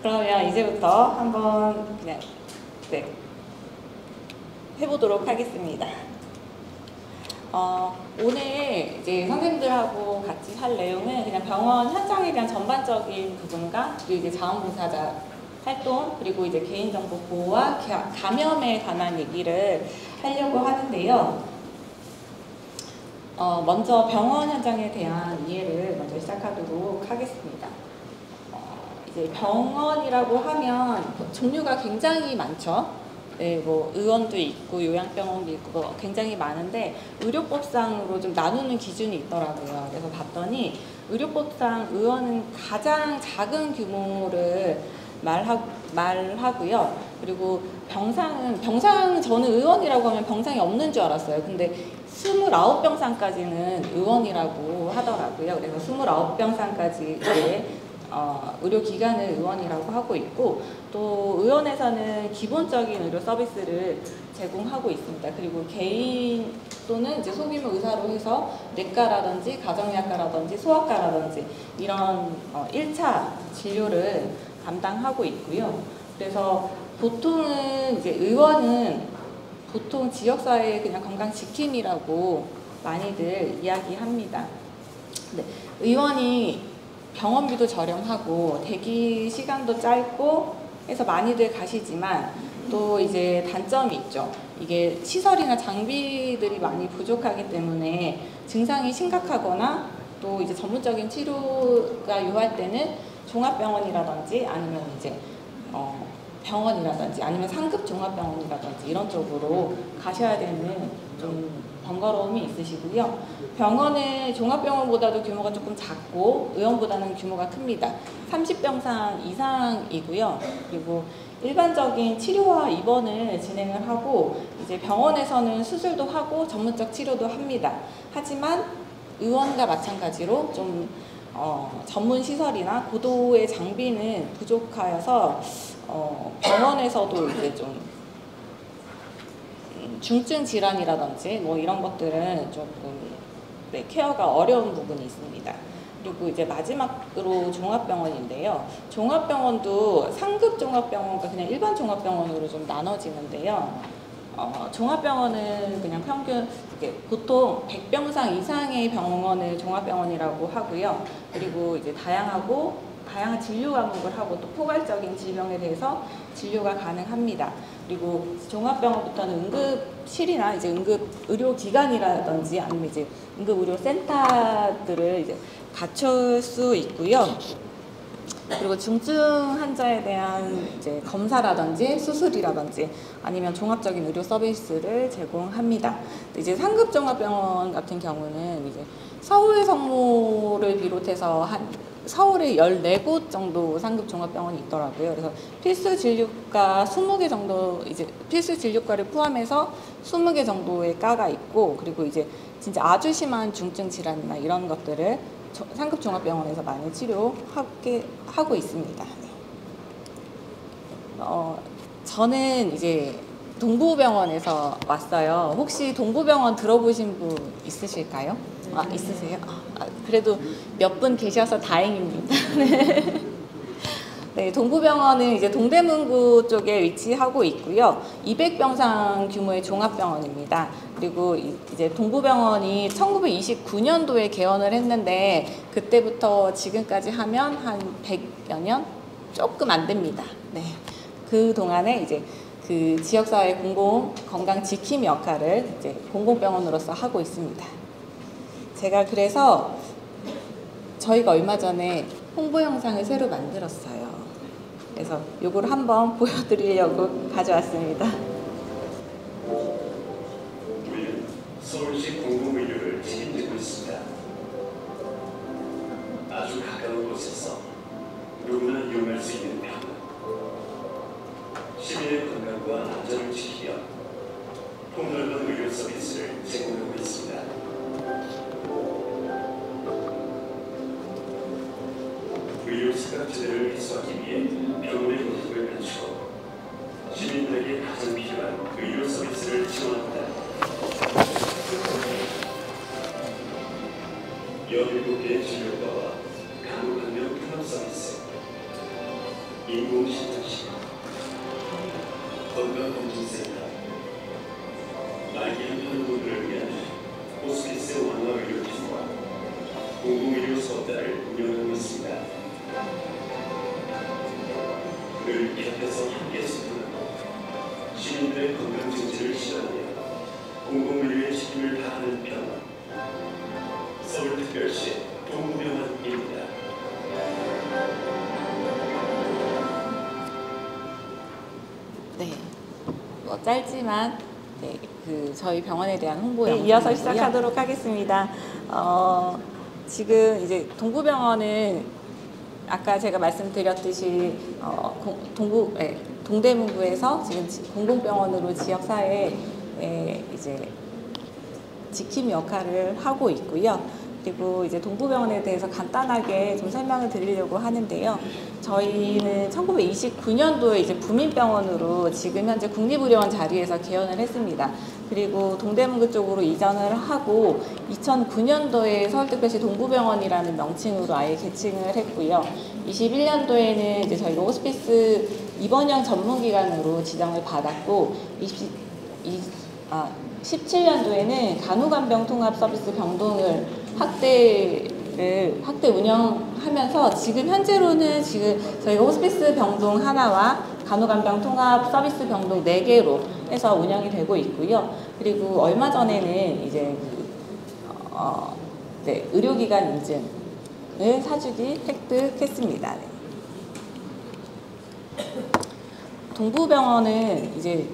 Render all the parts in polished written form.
그러면 이제부터 한번 그냥 해보도록 하겠습니다. 오늘 이제 선생님들하고 같이 할 내용은 그냥 병원 현장에 대한 전반적인 부분과 그리고 이제 자원봉사자 활동 그리고 이제 개인정보 보호와 감염에 관한 얘기를 하려고 하는데요. 먼저 병원 현장에 대한 이해를 먼저 시작하도록 하겠습니다. 이제 병원이라고 하면 종류가 굉장히 많죠. 네, 뭐 의원도 있고 요양병원도 있고 뭐 굉장히 많은데 의료법상으로 좀 나누는 기준이 있더라고요. 그래서 봤더니 의료법상 의원은 가장 작은 규모를 말하고요. 그리고 병상 저는 의원이라고 하면 병상이 없는 줄 알았어요. 근데 29병상까지는 의원이라고 하더라고요. 그래서 29병상까지 의료기관을 의원이라고 하고 있고 또 의원에서는 기본적인 의료 서비스를 제공하고 있습니다. 그리고 개인 또는 이제 소규모 의사로 해서 내과라든지 가정의학과라든지 소아과라든지 이런 1차 진료를 담당하고 있고요. 그래서 보통은 이제 의원은 보통 지역사회의 그냥 건강지킴이라고 많이들 이야기합니다. 네, 의원이 병원비도 저렴하고 대기 시간도 짧고 해서 많이들 가시지만 또 이제 단점이 있죠. 이게 시설이나 장비들이 많이 부족하기 때문에 증상이 심각하거나 또 이제 전문적인 치료가 요할 때는 종합병원이라든지 아니면 이제 병원이라든지 아니면 상급 종합병원이라든지 이런 쪽으로 가셔야 되는 좀 번거로움이 있으시고요. 병원은 종합병원보다도 규모가 조금 작고 의원보다는 규모가 큽니다. 30병상 이상이고요. 그리고 일반적인 치료와 입원을 진행을 하고 이제 병원에서는 수술도 하고 전문적 치료도 합니다. 하지만 의원과 마찬가지로 좀 전문 시설이나 고도의 장비는 부족하여서 병원에서도 이제 좀 중증 질환이라든지 뭐 이런 것들은 조금 케어가 어려운 부분이 있습니다. 그리고 이제 마지막으로 종합병원인데요. 종합병원도 상급 종합병원과 그냥 일반 종합병원으로 좀 나눠지는데요. 종합병원은 그냥 평균 보통 100병상 이상의 병원을 종합병원이라고 하고요. 그리고 이제 다양한 진료 과목을 하고 또 포괄적인 질병에 대해서 진료가 가능합니다. 그리고 종합병원부터는 응급실이나 이제 응급의료기관이라든지 아니면 이제 응급의료센터들을 이제 갖출 수 있고요. 그리고 중증 환자에 대한 이제 검사라든지 수술이라든지 아니면 종합적인 의료 서비스를 제공합니다. 이제 상급 종합병원 같은 경우는 이제 서울 성모를 비롯해서 서울에 14곳 정도 상급 종합병원이 있더라고요. 그래서 필수 진료과 20개 정도, 이제 필수 진료과를 포함해서 20개 정도의 과가 있고, 그리고 이제 진짜 아주 심한 중증 질환이나 이런 것들을 상급 종합병원에서 많이 치료하고 있습니다. 저는 이제 동부병원에서 왔어요. 혹시 동부병원 들어보신 분 있으실까요? 있으세요? 그래도 몇 분 계셔서 다행입니다. 네, 동부병원은 이제 동대문구 쪽에 위치하고 있고요. 200병상 규모의 종합병원입니다. 그리고 이제 동부병원이 1929년도에 개원을 했는데 그때부터 지금까지 하면 한 100여 년? 조금 안 됩니다. 네, 그 동안에 이제 그 지역사회 건강 지킴 역할을 이제 공공병원으로서 하고 있습니다. 제가 그래서 저희가 얼마 전에 홍보 영상을 새로 만들었어요. 그래서 요거를 한번 보여드리려고 가져왔습니다. 우리는 서울시 공공의료를 책임지고 있습니다. 아주 가까운 곳에서 누구나 이용할 수 있는 병원. 시민의 건강과 안전을 지키며 폭넓은 의료 서비스를 제공하고 있습니다. 의료 사각지대를 해소하기 위해 병원의 모습을 갖추고 시민들에게 가장 필요한 의료 서비스를 지원합니다. 17개의 진료과와 간호 강력 통합 서비스, 인공심장실, 건강검진센터, 말기암 환우들을 위한 호스피스 완화 의료기술과 공공의료 사업단을 운영하고 있습니다. 늘 곁에서 함께 소통하고 시민들의 건강 증진을 실현하며 공공의료의 책임을 다하는 병원, 서울특별시 동부병원입니다. 네, 뭐 짧지만 네, 저희 병원에 대한 홍보 영상이고요. 이어서 시작하도록 하겠습니다. 지금 이제 동부병원은 아까 제가 말씀드렸듯이 동대문구에서 지금 공공병원으로 지역사회에 이제 지킴 역할을 하고 있고요. 그리고 이제 동부병원에 대해서 간단하게 좀 설명을 드리려고 하는데요. 저희는 1929년도에 이제 부민병원으로 지금 현재 국립의료원 자리에서 개원을 했습니다. 그리고 동대문구 쪽으로 이전을 하고 2009년도에 서울특별시 동부병원이라는 명칭으로 아예 개칭을 했고요. 21년도에는 이제 저희가 호스피스 입원형 전문기관으로 지정을 받았고 17년도에는 간호간병 통합 서비스 병동을 확대 운영하면서 지금 현재로는 저희가 호스피스 병동 하나와 간호간병 통합 서비스 병동 4개로 해서 운영이 되고 있고요. 그리고 얼마 전에는 이제 의료기관 인증을 사주기 획득했습니다. 네. 동부병원은 이제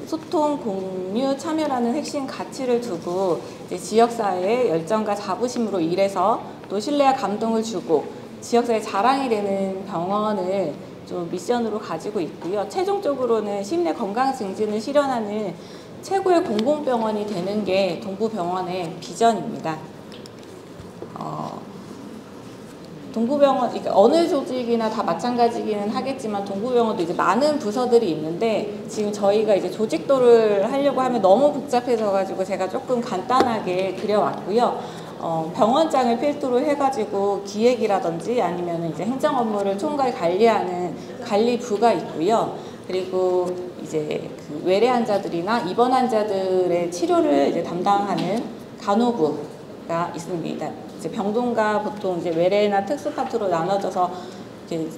소통, 공유, 참여라는 핵심 가치를 두고 지역사회의 열정과 자부심으로 일해서 또 신뢰와 감동을 주고 지역사회의 자랑이 되는 병원을 좀 미션으로 가지고 있고요. 최종적으로는 시민의 건강 증진을 실현하는 최고의 공공병원이 되는 게 동부병원의 비전입니다. 동부병원, 그러니까 어느 조직이나 다 마찬가지기는 하겠지만 동부병원도 이제 많은 부서들이 있는데 지금 저희가 이제 조직도를 하려고 하면 너무 복잡해져가지고 제가 조금 간단하게 그려왔고요. 병원장을 필두로 해가지고 기획이라든지 아니면 이제 행정 업무를 총괄 관리하는 관리부가 있고요. 그리고 이제 외래 환자들이나 입원 환자들의 치료를 이제 담당하는 간호부가 있습니다. 이제 병동과 보통 이제 외래나 특수 파트로 나눠져서 이제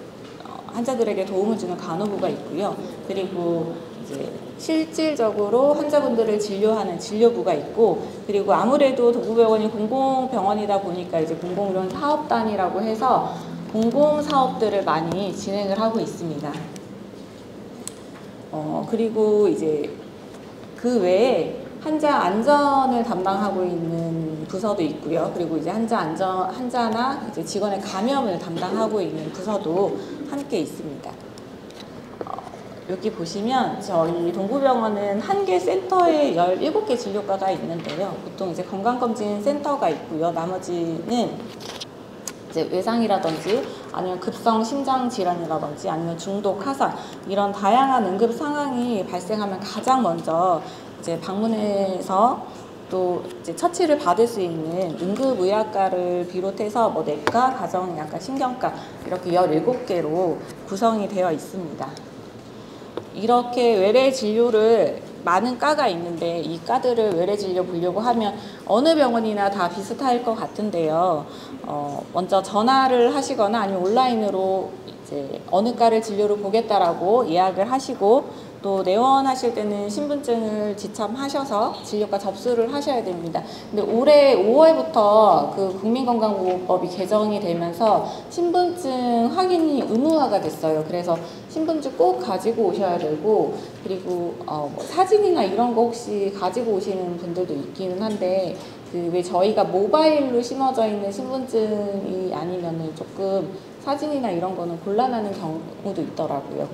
환자들에게 도움을 주는 간호부가 있고요. 그리고 이제 실질적으로 환자분들을 진료하는 진료부가 있고, 그리고 아무래도 동부병원이 공공병원이다 보니까 이제 공공의료원 사업단이라고 해서 공공사업들을 많이 진행을 하고 있습니다. 그리고 이제 그 외에 환자 안전을 담당하고 있는 부서도 있고요. 그리고 이제 환자나 이제 직원의 감염을 담당하고 있는 부서도 함께 있습니다. 여기 보시면 저희 동부병원은 한 개 센터에 17개 진료과가 있는데요. 보통 이제 건강검진 센터가 있고요. 나머지는 이제 외상이라든지 아니면 급성 심장 질환이라든지 아니면 중독, 하산 이런 다양한 응급 상황이 발생하면 가장 먼저 이제 방문해서 또 이제 처치를 받을 수 있는 응급의학과를 비롯해서 뭐 내과, 가정의학과, 신경과 이렇게 17개로 구성이 되어 있습니다. 이렇게 외래 진료를 많은 과가 있는데 이 과들을 외래 진료 보려고 하면 어느 병원이나 다 비슷할 것 같은데요. 먼저 전화를 하시거나 아니면 온라인으로 이제 어느 과를 진료를 보겠다라고 예약을 하시고 또 내원하실 때는 신분증을 지참하셔서 진료과 접수를 하셔야 됩니다. 근데 올해 5월부터 그 국민건강보호법이 개정이 되면서 신분증 확인이 의무화가 됐어요. 그래서 신분증 꼭 가지고 오셔야 되고, 그리고 뭐 사진이나 이런 거 혹시 가지고 오시는 분들도 있기는 한데 왜 저희가 모바일로 심어져 있는 신분증이 아니면은 조금 사진이나 이런 거는 곤란하는 경우도 있더라고요.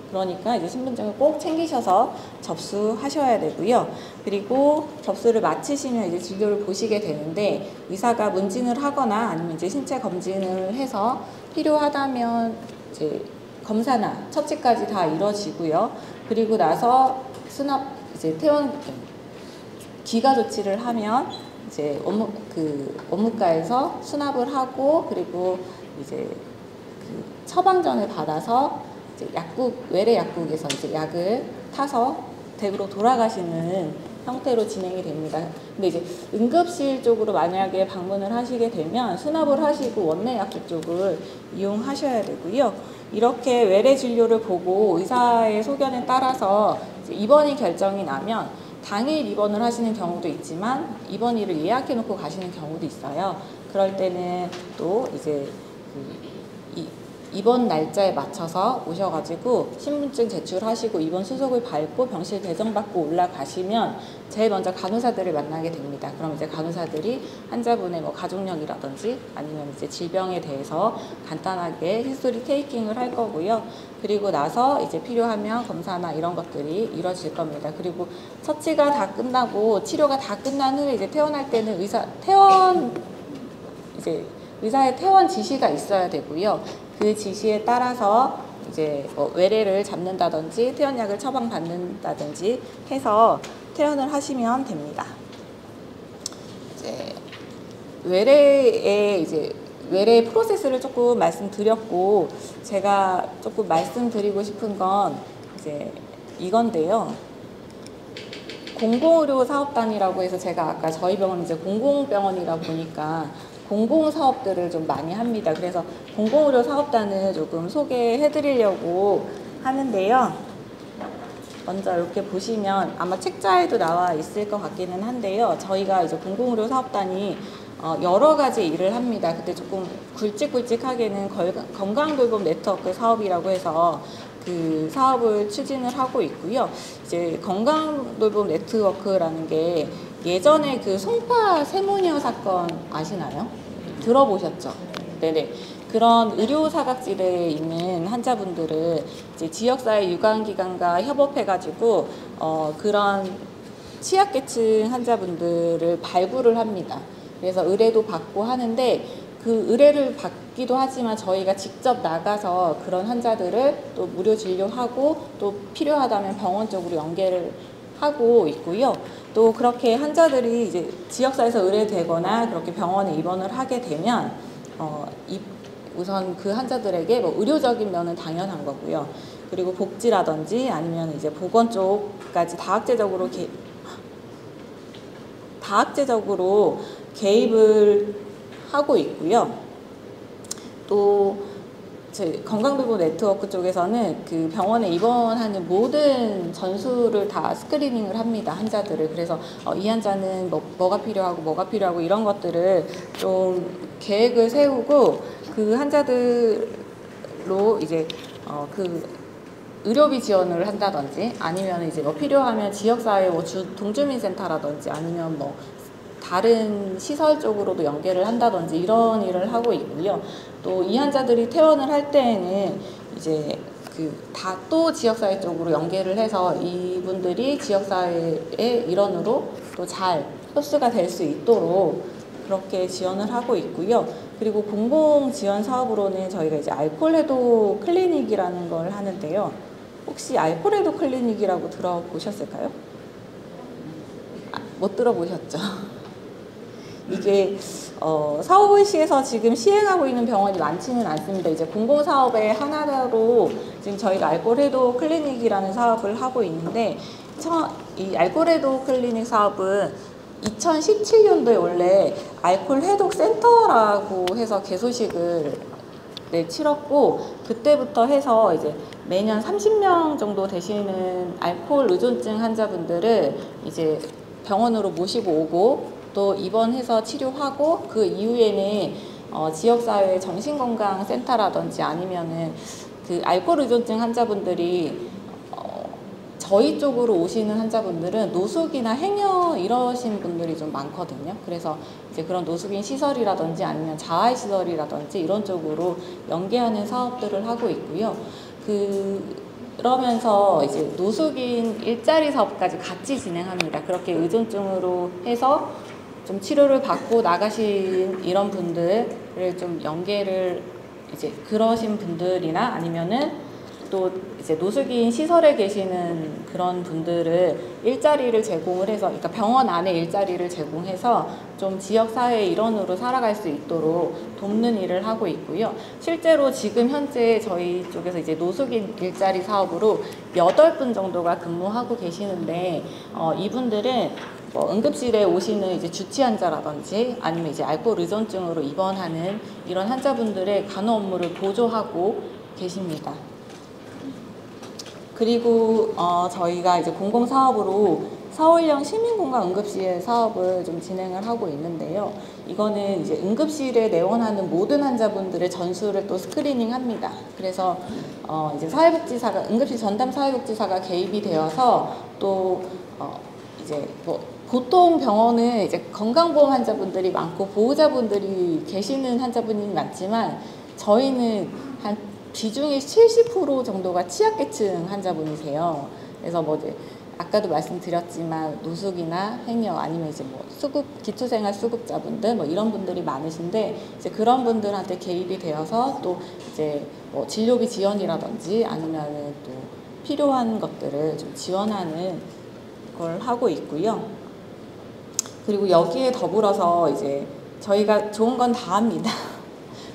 그러니까 이제 신분증을 꼭 챙기셔서 접수하셔야 되고요. 그리고 접수를 마치시면 이제 진료를 보시게 되는데 의사가 문진을 하거나 아니면 이제 신체 검진을 해서 필요하다면 이제 검사나 처치까지 다 이루어지고요. 그리고 나서 수납 이제 귀가 조치를 하면 이제 업무과에서 수납을 하고 그리고 이제 처방전을 받아서 이제 외래 약국에서 이제 약을 타서 댁으로 돌아가시는 형태로 진행이 됩니다. 근데 이제 응급실 쪽으로 만약에 방문을 하시게 되면 수납을 하시고 원내 약국 쪽을 이용하셔야 되고요. 이렇게 외래 진료를 보고 의사의 소견에 따라서 이제 입원이 결정이 나면 당일 입원을 하시는 경우도 있지만 입원일을 예약해 놓고 가시는 경우도 있어요. 그럴 때는 또 이제 입원 날짜에 맞춰서 오셔가지고 신분증 제출하시고 입원 수속을 밟고 병실 배정받고 올라가시면 제일 먼저 간호사들을 만나게 됩니다. 그럼 이제 간호사들이 환자분의 뭐 가족력이라든지 아니면 이제 질병에 대해서 간단하게 히스토리 테이킹을 할 거고요. 그리고 나서 이제 필요하면 검사나 이런 것들이 이루어질 겁니다. 그리고 처치가 다 끝나고 치료가 다 끝난 후에 이제 퇴원할 때는 의사의 퇴원 지시가 있어야 되고요. 그 지시에 따라서 이제 뭐 외래를 잡는다든지 퇴원약을 처방받는다든지 해서 퇴원을 하시면 됩니다. 이제 외래 프로세스를 조금 말씀드렸고, 제가 조금 말씀드리고 싶은 건 이제 이건데요. 공공의료 사업단이라고 해서 제가 아까 저희 병원은 이제 공공병원이다 보니까 공공사업들을 좀 많이 합니다. 그래서 공공의료 사업단을 조금 소개해 드리려고 하는데요. 먼저 이렇게 보시면 아마 책자에도 나와 있을 것 같기는 한데요. 저희가 이제 공공의료 사업단이 여러 가지 일을 합니다. 근데 조금 굵직굵직하게는 건강돌봄 네트워크 사업이라고 해서 그 사업을 추진을 하고 있고요. 이제 건강돌봄 네트워크라는 게 예전에 그 송파 세모니아 사건 아시나요? 들어보셨죠? 네네. 그런 의료 사각지대에 있는 환자분들을 이제 지역사회 유관기관과 협업해가지고 그런 취약계층 환자분들을 발굴을 합니다. 그래서 의뢰도 받고 하는데 그 의뢰를 받기도 하지만 저희가 직접 나가서 그런 환자들을 또 무료 진료하고 또 필요하다면 병원 쪽으로 연계를 하고 있고요. 또 그렇게 환자들이 이제 지역사회에서 의뢰되거나 그렇게 병원에 입원을 하게 되면 우선 그 환자들에게 뭐 의료적인 면은 당연한 거고요. 그리고 복지라든지 아니면 이제 보건 쪽까지 다학제적으로 개입을 하고 있고요. 또 건강돌봄 네트워크 쪽에서는 그 병원에 입원하는 모든 전수를 다 스크리닝을 합니다. 환자들을. 그래서 이 환자는 뭐가 필요하고 이런 것들을 좀 계획을 세우고 그 환자들로 이제 그 의료비 지원을 한다든지 아니면 이제 뭐 필요하면 지역사회 동주민센터라든지 아니면 뭐 다른 시설 쪽으로도 연계를 한다든지 이런 일을 하고 있고요. 또 이 환자들이 퇴원을 할 때에는 이제 또 지역사회 쪽으로 연계를 해서 이분들이 지역사회의 일원으로 또 잘 흡수가 될 수 있도록 그렇게 지원을 하고 있고요. 그리고 공공 지원 사업으로는 저희가 이제 알코올 해독 클리닉이라는 걸 하는데요. 혹시 알코올 해독 클리닉이라고 들어보셨을까요? 못 들어보셨죠? 이게 서울시에서 지금 시행하고 있는 병원이 많지는 않습니다. 이제 공공사업의 하나로 지금 저희가 알코올 해독 클리닉이라는 사업을 하고 있는데 이 알코올 해독 클리닉 사업은 2017년도에 원래 알코올 해독 센터라고 해서 개소식을 치렀고 그때부터 해서 이제 매년 30명 정도 되시는 알코올 의존증 환자분들을 이제 병원으로 모시고 오고 또 입원해서 치료하고 그 이후에는 지역사회 정신건강센터라든지 아니면은 그 알코올 의존증 환자분들이 저희 쪽으로 오시는 환자분들은 노숙이나 행여 이러신 분들이 좀 많거든요. 그래서 이제 그런 노숙인 시설이라든지 아니면 자활 시설이라든지 이런 쪽으로 연계하는 사업들을 하고 있고요. 그러면서 이제 노숙인 일자리 사업까지 같이 진행합니다. 그렇게 의존증으로 해서 좀 치료를 받고 나가신 이런 분들을 좀 연계를 이제 그러신 분들이나 아니면은 또 이제 노숙인 시설에 계시는 그런 분들을 일자리를 제공을 해서, 그러니까 병원 안에 일자리를 제공해서 좀 지역사회의 일원으로 살아갈 수 있도록 돕는 일을 하고 있고요. 실제로 지금 현재 저희 쪽에서 이제 노숙인 일자리 사업으로 8분 정도가 근무하고 계시는데, 이분들은 응급실에 오시는 이제 주치 환자라든지 아니면 이제 알코올 의존증으로 입원하는 이런 환자분들의 간호 업무를 보조하고 계십니다. 그리고 저희가 이제 공공사업으로 서울형 시민공간 응급실 사업을 좀 진행을 하고 있는데요. 이거는 이제 응급실에 내원하는 모든 환자분들의 전수를 또 스크리닝합니다. 그래서 이제 사회복지사가, 응급실 전담 사회복지사가 개입이 되어서 또 이제 보통 병원은 이제 건강보험 환자분들이 많고 보호자분들이 계시는 환자분이 많지만, 저희는 한 비중이 70% 정도가 취약계층 환자분이세요. 그래서 이제 아까도 말씀드렸지만 노숙이나 행여 아니면 이제 기초생활 수급자분들 이런 분들이 많으신데, 이제 그런 분들한테 개입이 되어서 또 이제 진료비 지원이라든지 아니면은 또 필요한 것들을 좀 지원하는 걸 하고 있고요. 그리고 여기에 더불어서 이제 저희가 좋은 건 다 합니다.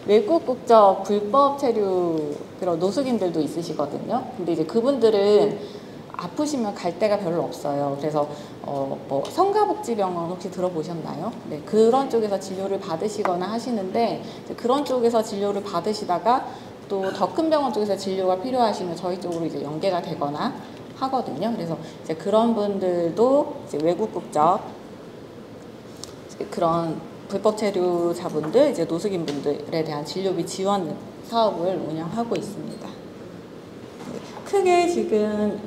외국 국적 불법 체류 그런 노숙인들도 있으시거든요. 근데 이제 그분들은 아프시면 갈 데가 별로 없어요. 그래서 성가복지병원 혹시 들어보셨나요? 네, 그런 쪽에서 진료를 받으시거나 하시는데, 이제 그런 쪽에서 진료를 받으시다가 또 더 큰 병원 쪽에서 진료가 필요하시면 저희 쪽으로 이제 연계가 되거나 하거든요. 그래서 이제 그런 분들도 이제 외국 국적 그런 불법 체류자분들, 이제 노숙인 분들에 대한 진료비 지원 사업을 운영하고 있습니다. 크게 지금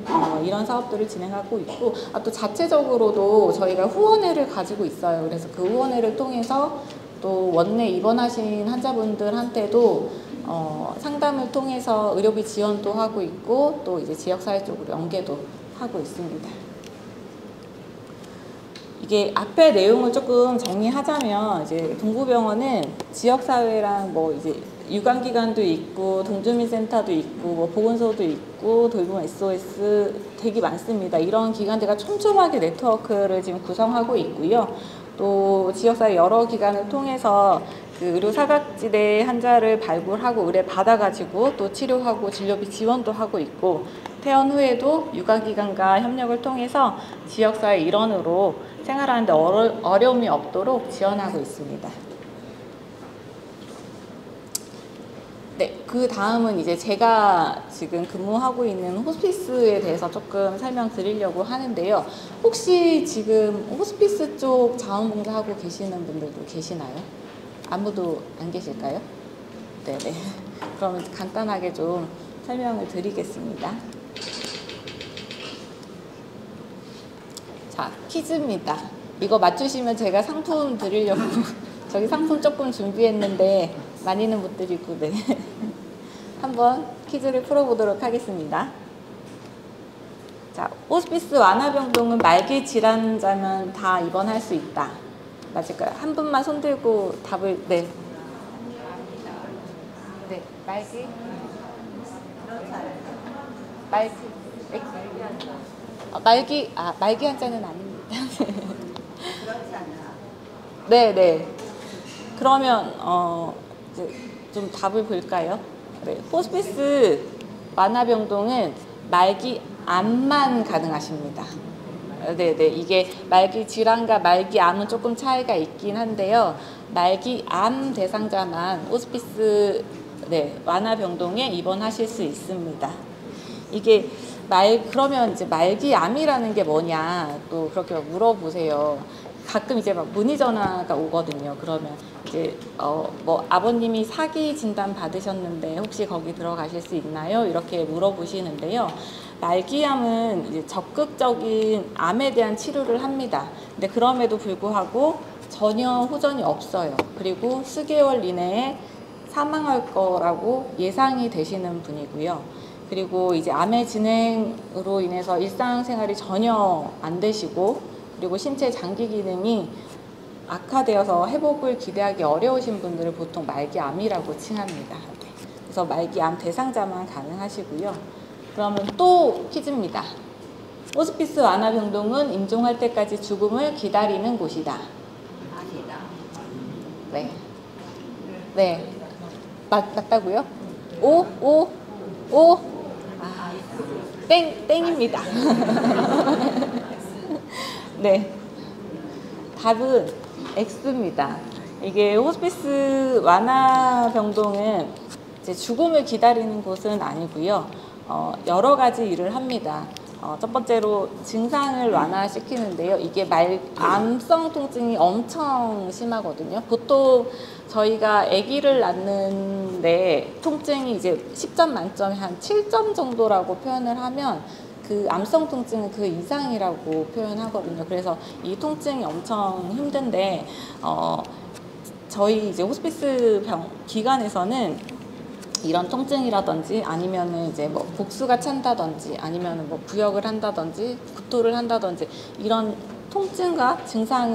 이런 사업들을 진행하고 있고, 또 자체적으로도 저희가 후원회를 가지고 있어요. 그래서 그 후원회를 통해서 또 원내 입원하신 환자분들한테도 상담을 통해서 의료비 지원도 하고 있고, 또 이제 지역사회 쪽으로 연계도 하고 있습니다. 이게 앞에 내용을 조금 정리하자면, 이제 동부병원은 지역사회랑 이제 유관기관도 있고 동주민센터도 있고 보건소도 있고 돌봄 SOS 되게 많습니다. 이런 기관들과 촘촘하게 네트워크를 지금 구성하고 있고요. 또 지역사회 여러 기관을 통해서 그 의료 사각지대 환자를 발굴하고 의뢰 받아가지고 또 치료하고 진료비 지원도 하고 있고, 퇴원 후에도 유관기관과 협력을 통해서 지역사회 일원으로 생활하는데 어려움이 없도록 지원하고 있습니다. 네, 그 다음은 이제 제가 지금 근무하고 있는 호스피스에 대해서 조금 설명드리려고 하는데요. 혹시 지금 호스피스 쪽 자원봉사하고 계시는 분들도 계시나요? 아무도 안 계실까요? 네네. 그러면 간단하게 좀 설명을 드리겠습니다. 자, 퀴즈입니다. 이거 맞추시면 제가 상품 드리려고 저기 상품 조금 준비했는데 많이는 못 드리고, 네. 한번 퀴즈를 풀어보도록 하겠습니다. 자, 호스피스 완화병동은 말기 질환자면 다 입원할 수 있다. 맞을까요? 한 분만 손 들고 답을. 네. 네, 말기 말기 환자는 아닙니다. 네. 그러면 이제 좀 답을 볼까요? 네, 호스피스 완화병동은 말기 암만 가능하십니다. 네, 이게 말기 질환과 말기 암은 조금 차이가 있긴 한데요. 말기 암 대상자만 호스피스 완화병동에 입원하실 수 있습니다. 이게 그러면 이제 말기암이라는 게 뭐냐 또 그렇게 물어보세요. 가끔 이제 문의 전화가 오거든요. 그러면 이제 아버님이 사기 진단 받으셨는데 혹시 거기 들어가실 수 있나요? 이렇게 물어보시는데요. 말기암은 이제 적극적인 암에 대한 치료를 합니다. 근데 그럼에도 불구하고 전혀 호전이 없어요. 그리고 수개월 이내에 사망할 거라고 예상이 되시는 분이고요. 그리고 이제 암의 진행으로 인해서 일상생활이 전혀 안 되시고, 그리고 신체 장기 기능이 악화되어서 회복을 기대하기 어려우신 분들을 보통 말기암이라고 칭합니다. 그래서 말기암 대상자만 가능하시고요. 그러면 또 퀴즈입니다. 호스피스 완화 병동은 임종할 때까지 죽음을 기다리는 곳이다. 아니다. 네. 네. 맞다고요? 오. 아, 땡입니다. 네. 답은 X입니다. 이게 호스피스 완화 병동은 이제 죽음을 기다리는 곳은 아니고요. 여러 가지 일을 합니다. 첫 번째로 증상을 완화시키는데요. 이게 암성 통증이 엄청 심하거든요. 보통 저희가 아기를 낳는데 통증이 이제 10점 만점에 한 7점 정도라고 표현을 하면 그 암성 통증은 그 이상이라고 표현하거든요. 그래서 이 통증이 엄청 힘든데 저희 이제 호스피스 기관에서는 이런 통증이라든지 아니면은 이제 뭐 복수가 찬다든지 아니면은 뭐 부역을 한다든지 구토를 한다든지 이런 통증과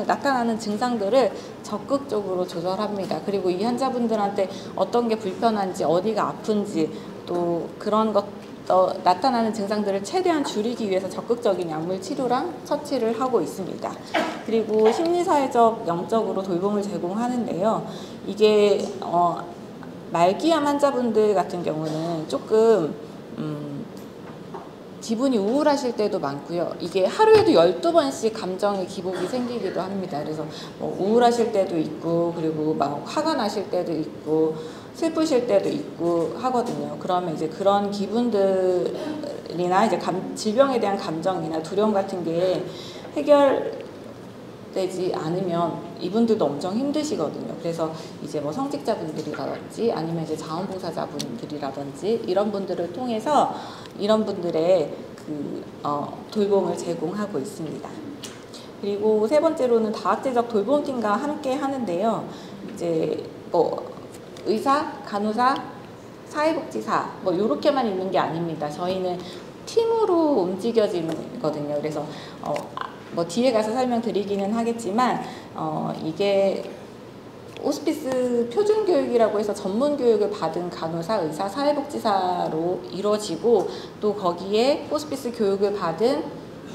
나타나는 증상들을 적극적으로 조절합니다. 그리고 이 환자분들한테 어떤 게 불편한지 어디가 아픈지 또 그런 나타나는 증상들을 최대한 줄이기 위해서 적극적인 약물 치료랑 처치를 하고 있습니다. 그리고 심리사회적, 영적으로 돌봄을 제공하는데요. 이게 말기암 환자분들 같은 경우는 조금 기분이 우울하실 때도 많고요. 이게 하루에도 12번씩 감정의 기복이 생기기도 합니다. 그래서 뭐 우울하실 때도 있고 그리고 막 화가 나실 때도 있고 슬프실 때도 있고 하거든요. 그러면 이제 그런 기분들이나 이제 질병에 대한 감정이나 두려움 같은 게 해결되지 않으면 이분들도 엄청 힘드시거든요. 그래서 이제 뭐 성직자분들이라든지 아니면 이제 자원봉사자분들이라든지 이런 분들을 통해서 이런 분들의 돌봄을 제공하고 있습니다. 그리고 세 번째로는 다학제적 돌봄팀과 함께 하는데요. 이제 뭐 의사, 간호사, 사회복지사 뭐 이렇게만 있는 게 아닙니다. 저희는 팀으로 움직여지거든요. 그래서 뭐 뒤에 가서 설명드리기는 하겠지만 이게 호스피스 표준교육이라고 해서 전문교육을 받은 간호사, 의사, 사회복지사로 이루어지고 또 거기에 호스피스 교육을 받은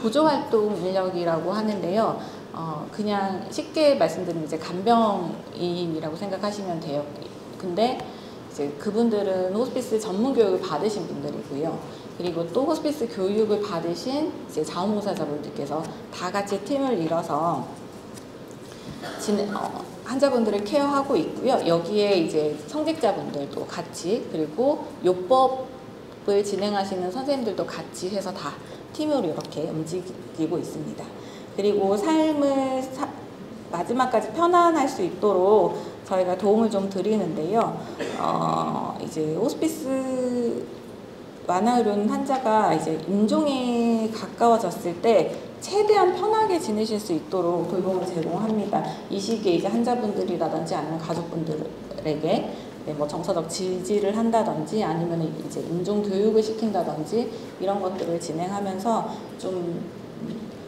보조활동 인력이라고 하는데요. 그냥 쉽게 말씀드리면 이제 간병인이라고 생각하시면 돼요. 근데 이제 그분들은 호스피스 전문교육을 받으신 분들이고요. 그리고 또 호스피스 교육을 받으신 이제 자원봉사자분들께서 다 같이 팀을 이뤄서 환자분들을 케어하고 있고요. 여기에 이제 성직자분들도 같이 그리고 요법을 진행하시는 선생님들도 같이 해서 다 팀으로 이렇게 움직이고 있습니다. 그리고 삶을 마지막까지 편안할 수 있도록 저희가 도움을 좀 드리는데요. 이제 호스피스 완화의료는 환자가 이제 임종에 가까워졌을 때 최대한 편하게 지내실 수 있도록 돌봄을 제공합니다. 이 시기에 이제 환자분들이라든지 아니면 가족분들에게 뭐 정서적 지지를 한다든지 아니면 이제 임종 교육을 시킨다든지 이런 것들을 진행하면서 좀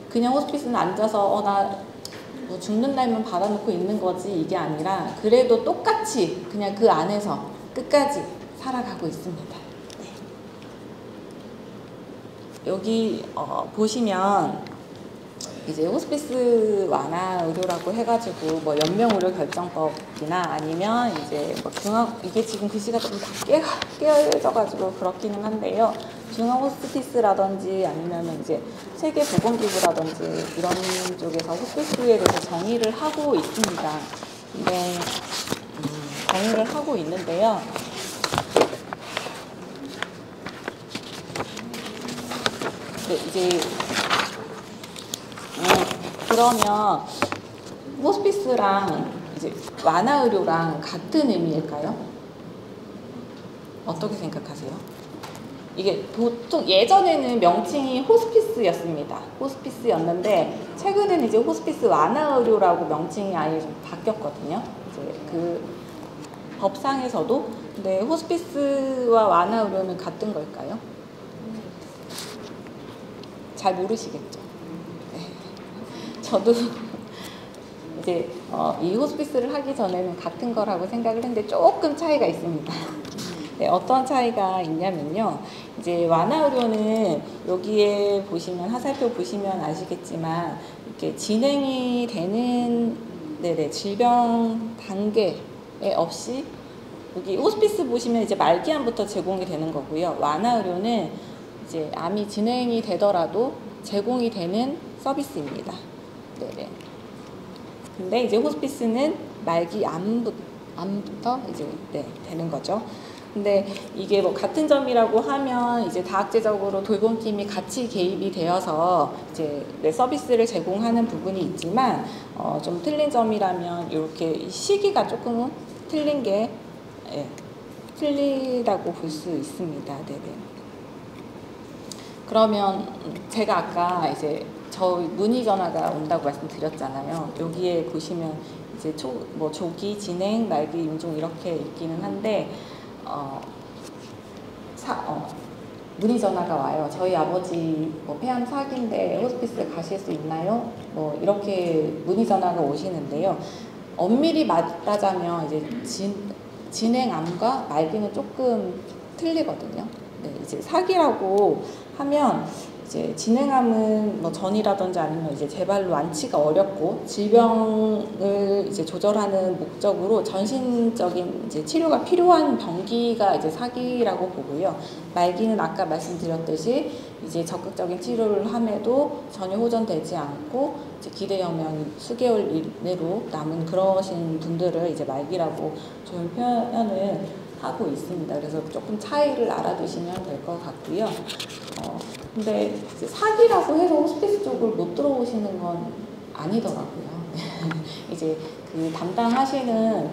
그냥 호스피스는 앉아서 나 뭐 죽는 날만 받아놓고 있는 거지 이게 아니라 그래도 똑같이 그냥 그 안에서 끝까지 살아가고 있습니다. 네. 여기 보시면 이제 호스피스 완화 의료라고 해가지고 뭐 연명의료 결정법이나 아니면 이제 뭐 이게 지금 글씨가 좀 다 깨어져가지고 그렇기는 한데요. 중앙 호스피스라든지 아니면 이제 세계보건기구라든지 이런 쪽에서 호스피스에 대해서 정의를 하고 있습니다. 근데 정의를 하고 있는데요. 네, 이제 그러면 호스피스랑 이제 완화의료랑 같은 의미일까요? 어떻게 생각하세요? 이게 보통 예전에는 명칭이 호스피스였습니다. 호스피스였는데 최근에는 이제 호스피스 완화의료라고 명칭이 아예 좀 바뀌었거든요. 이제 그 법상에서도. 근데 호스피스와 완화의료는 같은 걸까요? 잘 모르시겠죠. 네. 저도 이제 이 호스피스를 하기 전에는 같은 거라고 생각을 했는데 조금 차이가 있습니다. 네, 어떤 차이가 있냐면요. 이제 완화 의료는 여기에 보시면 하살표 보시면 아시겠지만 이렇게 진행이 되는 질병 단계에 없이 여기 호스피스 보시면 이제 말기암부터 제공이 되는 거고요. 완화 의료는 이제 암이 진행이 되더라도 제공이 되는 서비스입니다. 네네. 근데 이제 호스피스는 말기암부터 이제 되는 거죠. 근데 이게 뭐 같은 점이라고 하면 이제 다학제적으로 돌봄팀이 같이 개입이 되어서 이제 서비스를 제공하는 부분이 있지만 좀 틀린 점이라면 이렇게 시기가 조금 틀린 게 틀리다고 볼 수 있습니다. 네네. 그러면 제가 아까 이제 문의 전화가 온다고 말씀드렸잖아요. 여기에 보시면 이제 조기, 진행, 말기, 임종 이렇게 있기는 한데 문의 전화가 와요. 저희 아버지 폐암 4기인데 호스피스 가실 수 있나요? 이렇게 문의 전화가 오시는데요. 엄밀히 말하자면 이제 진행암과 말기는 조금 틀리거든요. 네, 이제 4기라고 하면 이제 진행암은 전이라든지 아니면 이제 재발로 완치가 어렵고 질병을 이제 조절하는 목적으로 전신적인 이제 치료가 필요한 병기가 이제 4기라고 보고요. 말기는 아까 말씀드렸듯이 이제 적극적인 치료를 함에도 전혀 호전되지 않고 이제 기대영향이 수개월 이내로 남은 그러신 분들을 이제 말기라고 저희 표현을 하고 있습니다. 그래서 조금 차이를 알아두시면 될 것 같고요. 근데 이제 4기라고 해서 호스피스 쪽을 못 들어오시는 건 아니더라고요. 이제 그 담당하시는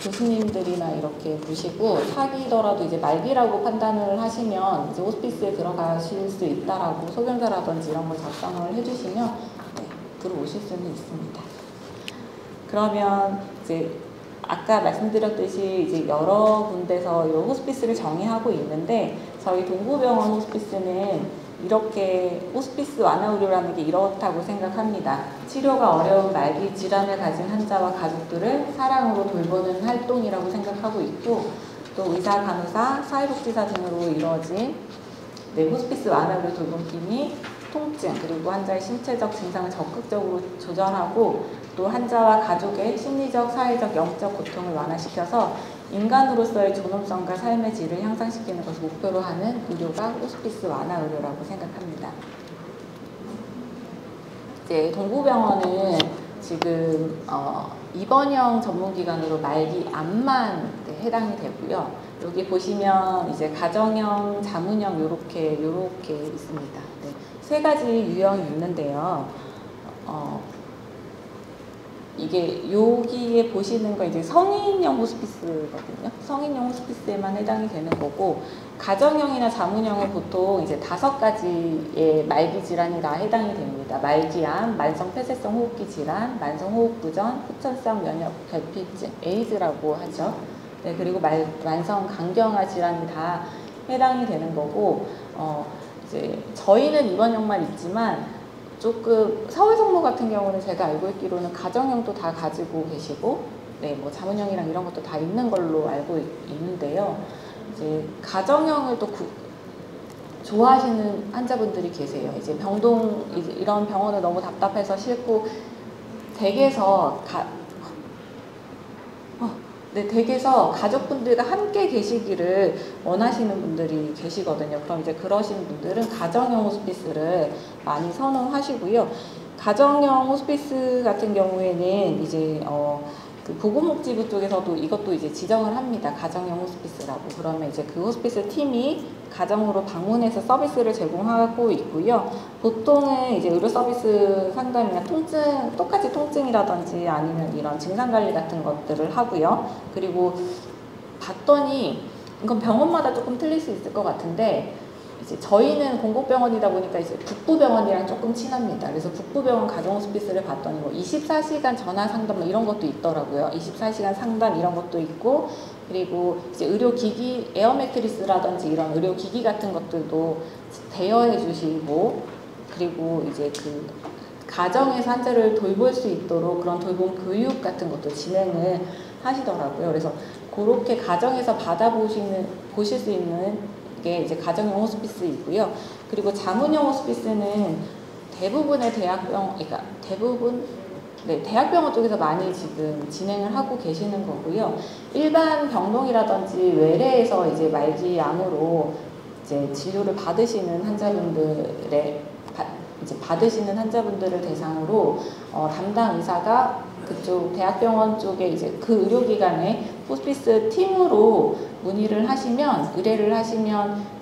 교수님들이나 이렇게 보시고 4기더라도 이제 말기라고 판단을 하시면 이제 호스피스에 들어가실 수 있다라고 소견서라든지 이런 걸 작성을 해주시면 들어오실 수는 있습니다. 그러면 이제 아까 말씀드렸듯이 이제 여러 군데서 이 호스피스를 정의하고 있는데 저희 동부병원 호스피스는 이렇게 호스피스 완화 의료라는 게 이렇다고 생각합니다. 치료가 어려운 말기 질환을 가진 환자와 가족들을 사랑으로 돌보는 활동이라고 생각하고 있고 또 의사, 간호사, 사회복지사 등으로 이루어진 호스피스 완화 의료 돌봄팀이 통증 그리고 환자의 신체적 증상을 적극적으로 조절하고 또 환자와 가족의 심리적, 사회적, 영적 고통을 완화시켜서 인간으로서의 존엄성과 삶의 질을 향상시키는 것을 목표로 하는 의료가 호스피스 완화 의료라고 생각합니다. 이제 동부병원은 지금 입원형 전문기관으로 말기 암만 해당이 되고요. 여기 보시면 이제 가정형, 자문형 요렇게 있습니다. 네, 세 가지 유형이 있는데요. 이게 여기에 보시는 거 이제 성인용 호스피스거든요. 성인용 호스피스에만 해당이 되는 거고 가정형이나 자문형은 보통 이제 5가지의 말기 질환이 다 해당이 됩니다. 말기암, 만성 폐쇄성 호흡기 질환, 만성 호흡부전, 후천성 면역 결핍증, 에이즈라고 하죠. 네, 그리고 만성 간경화 질환이 다 해당이 되는 거고 이제 저희는 입원형만 있지만 조금 사회성모 같은 경우는 제가 알고 있기로는 가정형도 다 가지고 계시고 자문형이랑 이런 것도 다 있는 걸로 알고 있는데요. 이제 가정형을 또 좋아하시는 환자분들이 계세요. 이제 이런 병원을 너무 답답해서 싫고 댁에서 가족분들과 함께 계시기를 원하시는 분들이 계시거든요. 그럼 이제 그러신 분들은 가정형 호스피스를 많이 선호하시고요. 가정형 호스피스 같은 경우에는 이제 그 보건복지부 쪽에서도 이것도 이제 지정을 합니다. 가정형 호스피스라고. 그러면 이제 그 호스피스 팀이 가정으로 방문해서 서비스를 제공하고 있고요. 보통은 이제 의료 서비스 상담이나 똑같이 통증이라든지 아니면 이런 증상 관리 같은 것들을 하고요. 그리고 봤더니 이건 병원마다 조금 틀릴 수 있을 것 같은데 이제 저희는 공공병원이다 보니까 이제 북부병원이랑 조금 친합니다. 그래서 북부병원 가정호스피스를 봤더니 24시간 전화 상담 이런 것도 있더라고요. 24시간 상담 이런 것도 있고 그리고 이제 의료기기 에어 매트리스라든지 이런 의료기기 같은 것들도 대여해 주시고 그리고 이제 그 가정에서 환자를 돌볼 수 있도록 그런 돌봄 교육 같은 것도 진행을 하시더라고요. 그래서 그렇게 가정에서 보실 수 있는 게 이제 가정용 호스피스이고요. 그리고 자문용 호스피스는 대부분의 그러니까 대부분 대학병원 쪽에서 많이 지금 진행을 하고 계시는 거고요. 일반 병동이라든지 외래에서 이제 말기 암으로 이제 진료를 받으시는 환자분들을 대상으로 담당 의사가 그쪽 대학병원 쪽에 이제 그 의료기관에 호스피스 팀으로 의뢰를 하시면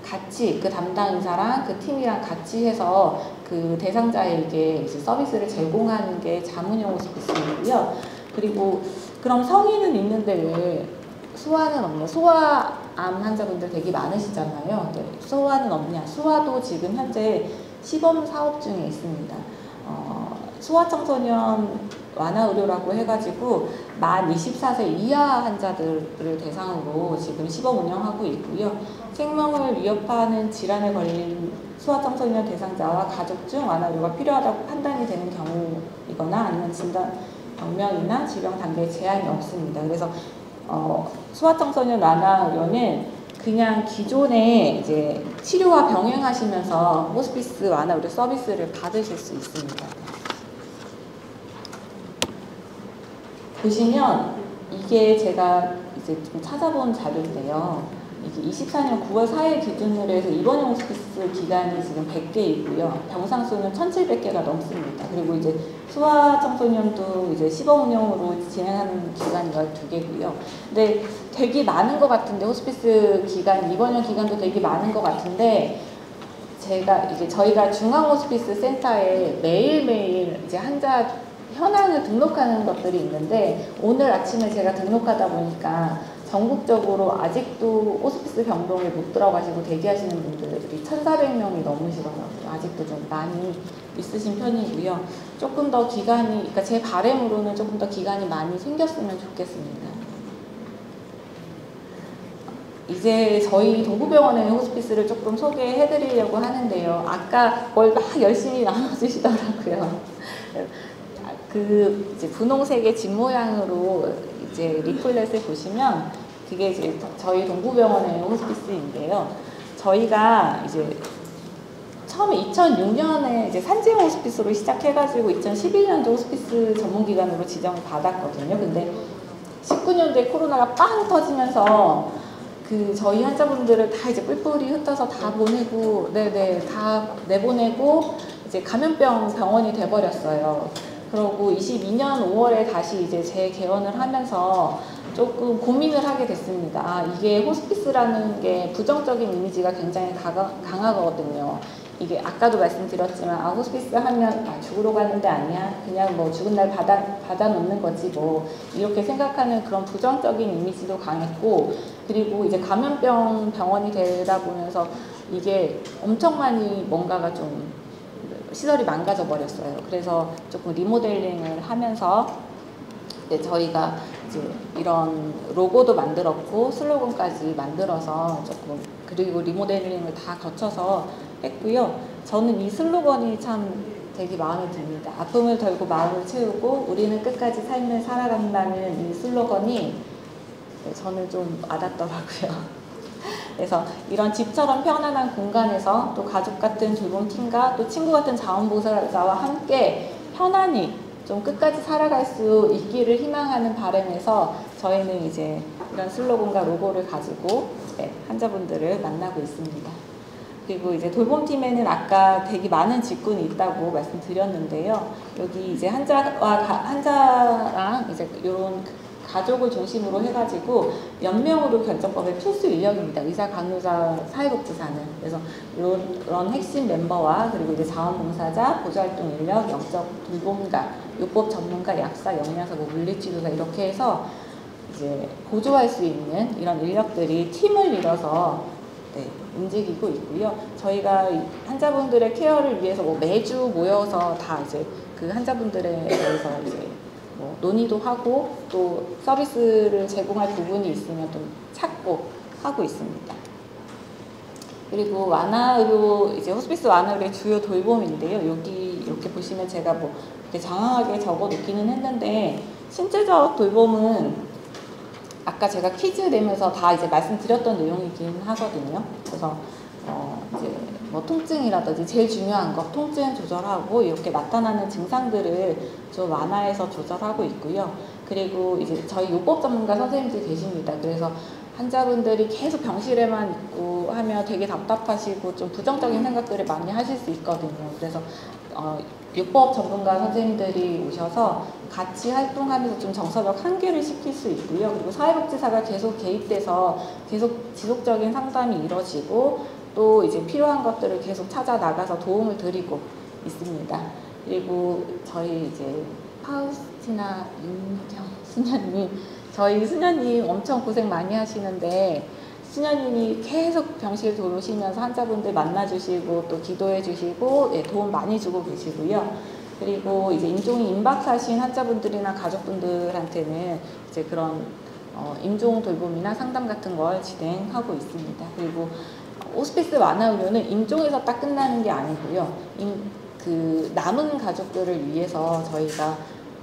같이 그 담당 의사랑 그 팀이랑 같이 해서 그 대상자에게 이제 서비스를 제공하는 게 자문용 호스피스이고요. 그리고 그럼 성인은 있는데 왜 소아는 없냐? 소아암 환자분들 되게 많으시잖아요. 네, 소아는 없냐? 소아도 지금 현재 시범 사업 중에 있습니다. 소아청소년 완화의료라고 해가지고 만 24세 이하 환자들을 대상으로 지금 시범 운영하고 있고요. 생명을 위협하는 질환에 걸린 소아청소년 대상자와 가족 중 완화의료가 필요하다고 판단이 되는 경우이거나 아니면 진단 병명이나 질병 단계에 제한이 없습니다. 그래서 소아청소년 완화의료는 그냥 기존에 이제 치료와 병행하시면서 호스피스 완화의료 서비스를 받으실 수 있습니다. 보시면 이게 제가 이제 좀 찾아본 자료인데요. 이게 24년 9월 4일 기준으로 해서 입원용 호스피스 기간이 지금 100개이고요. 병상 수는 1,700개가 넘습니다. 그리고 이제 소아 청소년도 이제 시범 운영으로 진행하는 기간이 12개고요. 근데 되게 많은 것 같은데 호스피스 기간, 입원용 기간도 되게 많은 것 같은데 저희가 중앙 호스피스 센터에 매일매일 이제 환자 현황을 등록하는 것들이 있는데 오늘 아침에 제가 등록하다 보니까 전국적으로 아직도 호스피스 병동에 못 들어가시고 대기하시는 분들이 1,400명이 넘으시더라고요. 아직도 좀 많이 있으신 편이고요. 조금 더 그러니까 제 바람으로는 조금 더 기간이 많이 생겼으면 좋겠습니다. 이제 저희 동구병원의 호스피스를 조금 소개해드리려고 하는데요. 아까 뭘 막 열심히 나눠주시더라고요. 그 이제 분홍색의 집 모양으로 이제 리플렛을 보시면 그게 이제 저희 동구병원의 호스피스인데요. 저희가 이제 처음에 2006년에 이제 산지용 호스피스로 시작해가지고 2011년도 호스피스 전문기관으로 지정을 받았거든요. 근데 19년도에 코로나가 빵 터지면서 그 저희 환자분들을 다 이제 뿔뿔이 흩어서 다 보내고, 다 내보내고 이제 감염병 병원이 돼버렸어요. 그러고 22년 5월에 다시 이제 재개원을 하면서 조금 고민을 하게 됐습니다. 이게 호스피스라는 게 부정적인 이미지가 굉장히 강하거든요. 이게 아까도 말씀드렸지만 호스피스 하면 죽으러 가는 데 아니야? 그냥 뭐 죽은 날 받아 놓는 거지 뭐 이렇게 생각하는 그런 부정적인 이미지도 강했고 그리고 이제 감염병 병원이 되다 보면서 이게 엄청 많이 뭔가가 좀 시설이 망가져 버렸어요. 그래서 조금 리모델링을 하면서 저희가 이제 이런 로고도 만들었고 슬로건까지 만들어서 조금 그리고 리모델링을 다 거쳐서 했고요. 저는 이 슬로건이 참 되게 마음에 듭니다. 아픔을 덜고 마음을 채우고 우리는 끝까지 삶을 살아간다는 이 슬로건이 저는 좀 와닿더라고요. 그래서 이런 집처럼 편안한 공간에서 또 가족 같은 돌봄팀과 또 친구 같은 자원봉사자와 함께 편안히 좀 끝까지 살아갈 수 있기를 희망하는 바람에서 저희는 이제 이런 슬로건과 로고를 가지고 환자분들을 만나고 있습니다. 그리고 이제 돌봄팀에는 아까 되게 많은 직군이 있다고 말씀드렸는데요. 여기 이제 환자랑 이제 이런 가족을 중심으로 해가지고 연명의료 결정법의 필수 인력입니다. 의사, 간호사, 사회복지사는. 그래서 이런 핵심 멤버와 그리고 이제 자원봉사자, 보조활동 인력, 영적 돌봄가, 요법 전문가, 약사, 영양사, 물리치료사 이렇게 해서 이제 보조할 수 있는 이런 인력들이 팀을 이뤄서 움직이고 있고요. 저희가 환자분들의 케어를 위해서 매주 모여서 다 이제 그 환자분들에 대해서 이제 논의도 하고 또 서비스를 제공할 부분이 있으면 좀 찾고 하고 있습니다. 그리고 완화의료, 이제 호스피스 완화의료의 주요 돌봄인데요. 여기 이렇게 보시면 제가 뭐 이렇게 장황하게 적어 놓기는 했는데 신체적 돌봄은 아까 제가 퀴즈 내면서 다 이제 말씀드렸던 내용이긴 하거든요. 그래서 이제 뭐 통증이라든지 제일 중요한 거 통증 조절하고 이렇게 나타나는 증상들을 좀 완화해서 조절하고 있고요. 그리고 이제 저희 요법 전문가 선생님들이 계십니다. 그래서 환자분들이 계속 병실에만 있고 하면 되게 답답하시고 좀 부정적인 생각들을 많이 하실 수 있거든요. 그래서 요법 전문가 선생님들이 오셔서 같이 활동하면서 좀 정서적 한계를 시킬 수 있고요. 그리고 사회복지사가 계속 개입돼서 계속 지속적인 상담이 이루어지고 또 이제 필요한 것들을 계속 찾아 나가서 도움을 드리고 있습니다. 그리고 저희 이제 파우스티나 윤경 수녀님, 저희 수녀님 엄청 고생 많이 하시는데 수녀님이 계속 병실 돌으시면서 환자분들 만나주시고 또 기도해주시고 예, 도움 많이 주고 계시고요. 그리고 이제 임종이 임박하신 환자분들이나 가족분들한테는 이제 그런 임종 돌봄이나 상담 같은 걸 진행하고 있습니다. 그리고 호스피스 완화 의료는 임종에서 딱 끝나는 게 아니고요. 그 남은 가족들을 위해서 저희가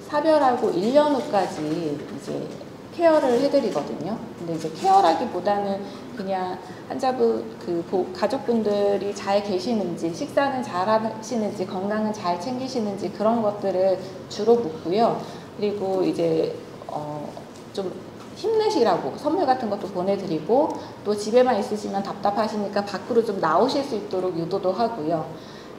사별하고 1년 후까지 이제 케어를 해드리거든요. 근데 이제 케어라기보다는 그냥 환자분, 가족분들이 잘 계시는지, 식사는 잘 하시는지, 건강은 잘 챙기시는지 그런 것들을 주로 묻고요. 그리고 이제 좀 힘내시라고 선물 같은 것도 보내드리고 또 집에만 있으시면 답답하시니까 밖으로 좀 나오실 수 있도록 유도도 하고요.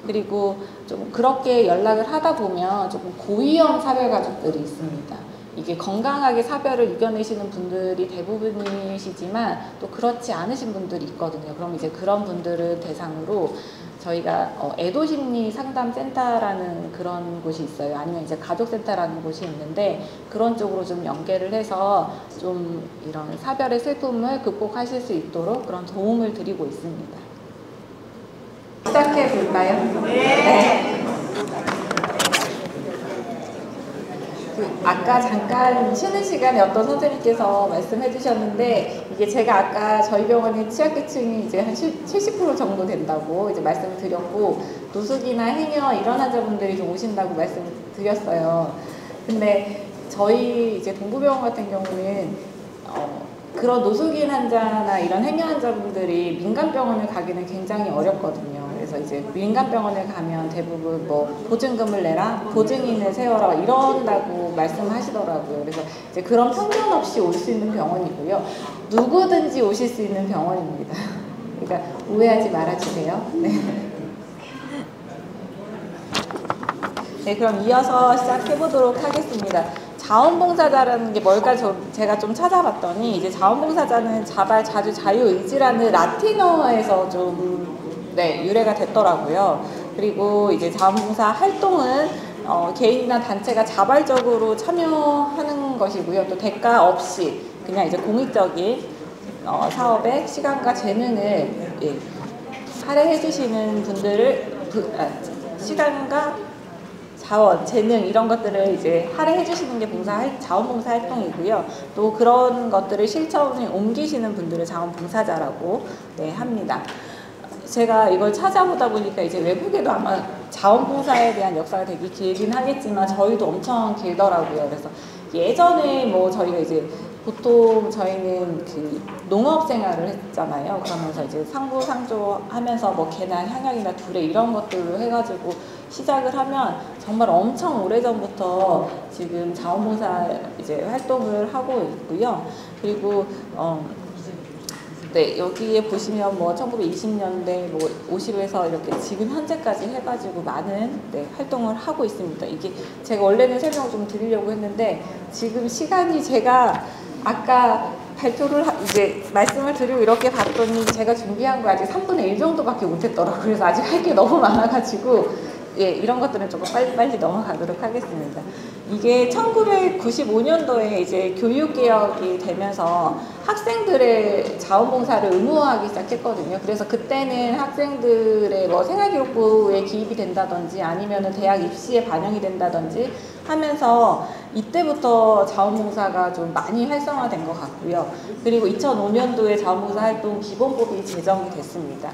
그리고 좀 그렇게 연락을 하다 보면 조금 고위험 사별 가족들이 있습니다. 이게 건강하게 사별을 이겨내시는 분들이 대부분이시지만 또 그렇지 않으신 분들이 있거든요. 그럼 이제 그런 분들을 대상으로 저희가 애도심리 상담센터라는 그런 곳이 있어요. 아니면 이제 가족센터라는 곳이 있는데 그런 쪽으로 좀 연계를 해서 좀 이런 사별의 슬픔을 극복하실 수 있도록 그런 도움을 드리고 있습니다. 시작해 볼까요? 네. 아까 잠깐 쉬는 시간에 어떤 선생님께서 말씀해 주셨는데 이게 제가 아까 저희 병원의 취약계층이 이제 한 70% 정도 된다고 이제 말씀을 드렸고 노숙이나 행여 이런 환자분들이 좀 오신다고 말씀을 드렸어요. 근데 저희 이제 동부병원 같은 경우는 그런 노숙인 환자나 이런 행여 환자분들이 민간병원을 가기는 굉장히 어렵거든요. 그래서 이제 민간병원을 가면 대부분 뭐 보증금을 내라, 보증인을 세워라 이런다고 말씀하시더라고요. 그래서 이제 그런 편견 없이 올 수 있는 병원이고요. 누구든지 오실 수 있는 병원입니다. 그러니까 오해하지 말아주세요. 네. 네, 그럼 이어서 시작해 보도록 하겠습니다. 자원봉사자라는 게 뭘까 제가 좀 찾아봤더니 이제 자원봉사자는 자주 자유의지라는 라틴어에서 좀 유래가 됐더라고요. 그리고 이제 자원봉사 활동은 개인이나 단체가 자발적으로 참여하는 것이고요. 또 대가 없이 그냥 이제 공익적인 사업에 시간과 재능을 할애해 주시는 분들을 시간과 자원, 재능 이런 것들을 이제 할애해 주시는 게 자원봉사 활동이고요. 또 그런 것들을 실천에 옮기시는 분들을 자원봉사자라고 합니다. 제가 이걸 찾아보다 보니까 이제 외국에도 아마 자원봉사에 대한 역사가 되게 길긴 하겠지만 저희도 엄청 길더라고요. 그래서 예전에 뭐 저희가 이제 보통 저희는 그 농업 생활을 했잖아요. 그러면서 이제 상부상조 하면서 뭐 개나 향약이나 두레 이런 것들로 해가지고 시작을 하면 정말 엄청 오래전부터 지금 자원봉사 이제 활동을 하고 있고요. 그리고 여기에 보시면 뭐 1920년대 뭐 50에서 이렇게 지금 현재까지 해가지고 많은 활동을 하고 있습니다. 이게 제가 원래는 설명을 좀 드리려고 했는데 지금 시간이 제가 아까 발표를 이제 말씀을 드리고 이렇게 봤더니 제가 준비한 거 아직 3분의 1 정도밖에 못했더라고요. 그래서 아직 할 게 너무 많아가지고 이런 것들은 조금 빨리 넘어가도록 하겠습니다. 이게 1995년도에 이제 교육개혁이 되면서 학생들의 자원봉사를 의무화하기 시작했거든요. 그래서 그때는 학생들의 뭐 생활기록부에 기입이 된다든지 아니면은 대학 입시에 반영이 된다든지 하면서 이때부터 자원봉사가 좀 많이 활성화된 것 같고요. 그리고 2005년도에 자원봉사 활동 기본법이 제정이 됐습니다.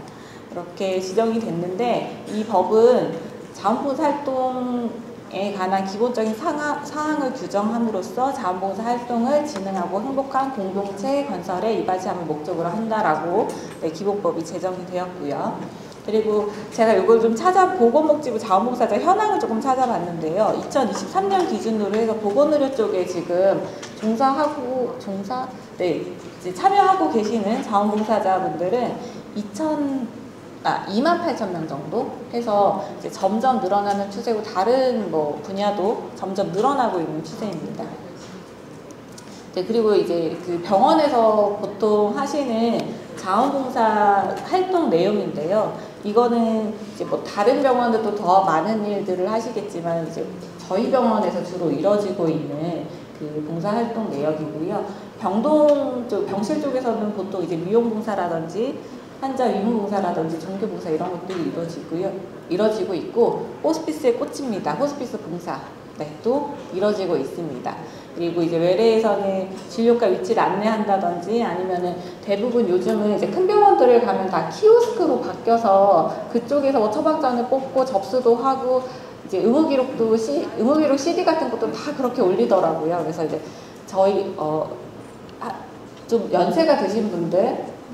이렇게 지정이 됐는데 이 법은 자원봉사 활동 관한 기본적인 사항을 규정함으로써 자원봉사 활동을 진행하고 행복한 공동체 건설에 이바지함을 목적으로 한다라고 기본법이 제정이 되었고요. 그리고 제가 이걸 좀 보건복지부 자원봉사자 현황을 조금 찾아봤는데요. 2023년 기준으로 해서 보건의료 쪽에 지금 참여하고 계시는 자원봉사자분들은 28,000명 정도 해서 이제 점점 늘어나는 추세고 다른 분야도 점점 늘어나고 있는 추세입니다. 그리고 이제 그 병원에서 보통 하시는 자원봉사 활동 내용인데요. 이거는 이제 다른 병원들도 더 많은 일들을 하시겠지만 이제 저희 병원에서 주로 이뤄지고 있는 그 봉사활동 내역이고요. 병실 쪽에서는 보통 이제 미용봉사라든지 환자 위문봉사라든지 종교봉사 이런 것들이 이뤄지고 있고, 호스피스의 꽃입니다. 호스피스 봉사 또 이뤄지고 있습니다. 그리고 이제 외래에서는 진료과 위치를 안내한다든지 아니면은 대부분 요즘은 이제 큰 병원들을 가면 다 키오스크로 바뀌어서 그쪽에서 처방전을 뽑고 접수도 하고 이제 의무기록 CD 같은 것도 다 그렇게 올리더라고요. 그래서 이제 저희 좀 연세가 드신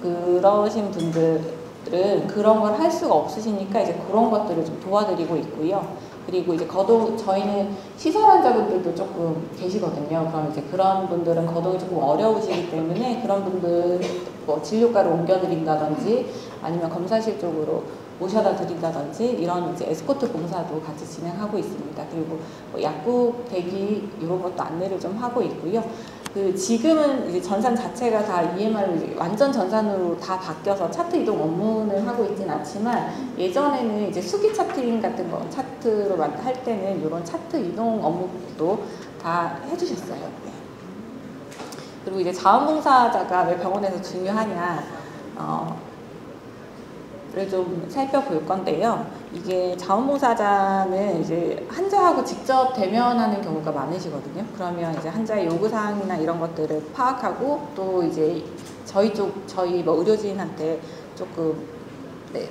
그러신 분들은 그런 걸 할 수가 없으시니까 이제 그런 것들을 좀 도와드리고 있고요. 그리고 이제 저희는 시설 환자분들도 조금 계시거든요. 그럼 이제 그런 분들은 거동이 조금 어려우시기 때문에 그런 분들 진료과를 옮겨드린다든지 아니면 검사실 쪽으로 모셔다 드린다든지 이런 이제 에스코트 봉사도 같이 진행하고 있습니다. 그리고 약국 대기 이런 것도 안내를 좀 하고 있고요. 지금은 이제 전산 자체가 다 EMR로 완전 전산으로 다 바뀌어서 차트 이동 업무는 하고 있진 않지만 예전에는 이제 수기 차트링 같은 거 차트로 할 때는 이런 차트 이동 업무도 다 해주셨어요. 네. 그리고 이제 자원봉사자가 왜 병원에서 중요하냐 를 좀 살펴볼 건데요. 이게 자원봉사자는 이제 환자하고 직접 대면하는 경우가 많으시거든요. 그러면 이제 환자의 요구사항이나 이런 것들을 파악하고 또 이제 저희 의료진한테 조금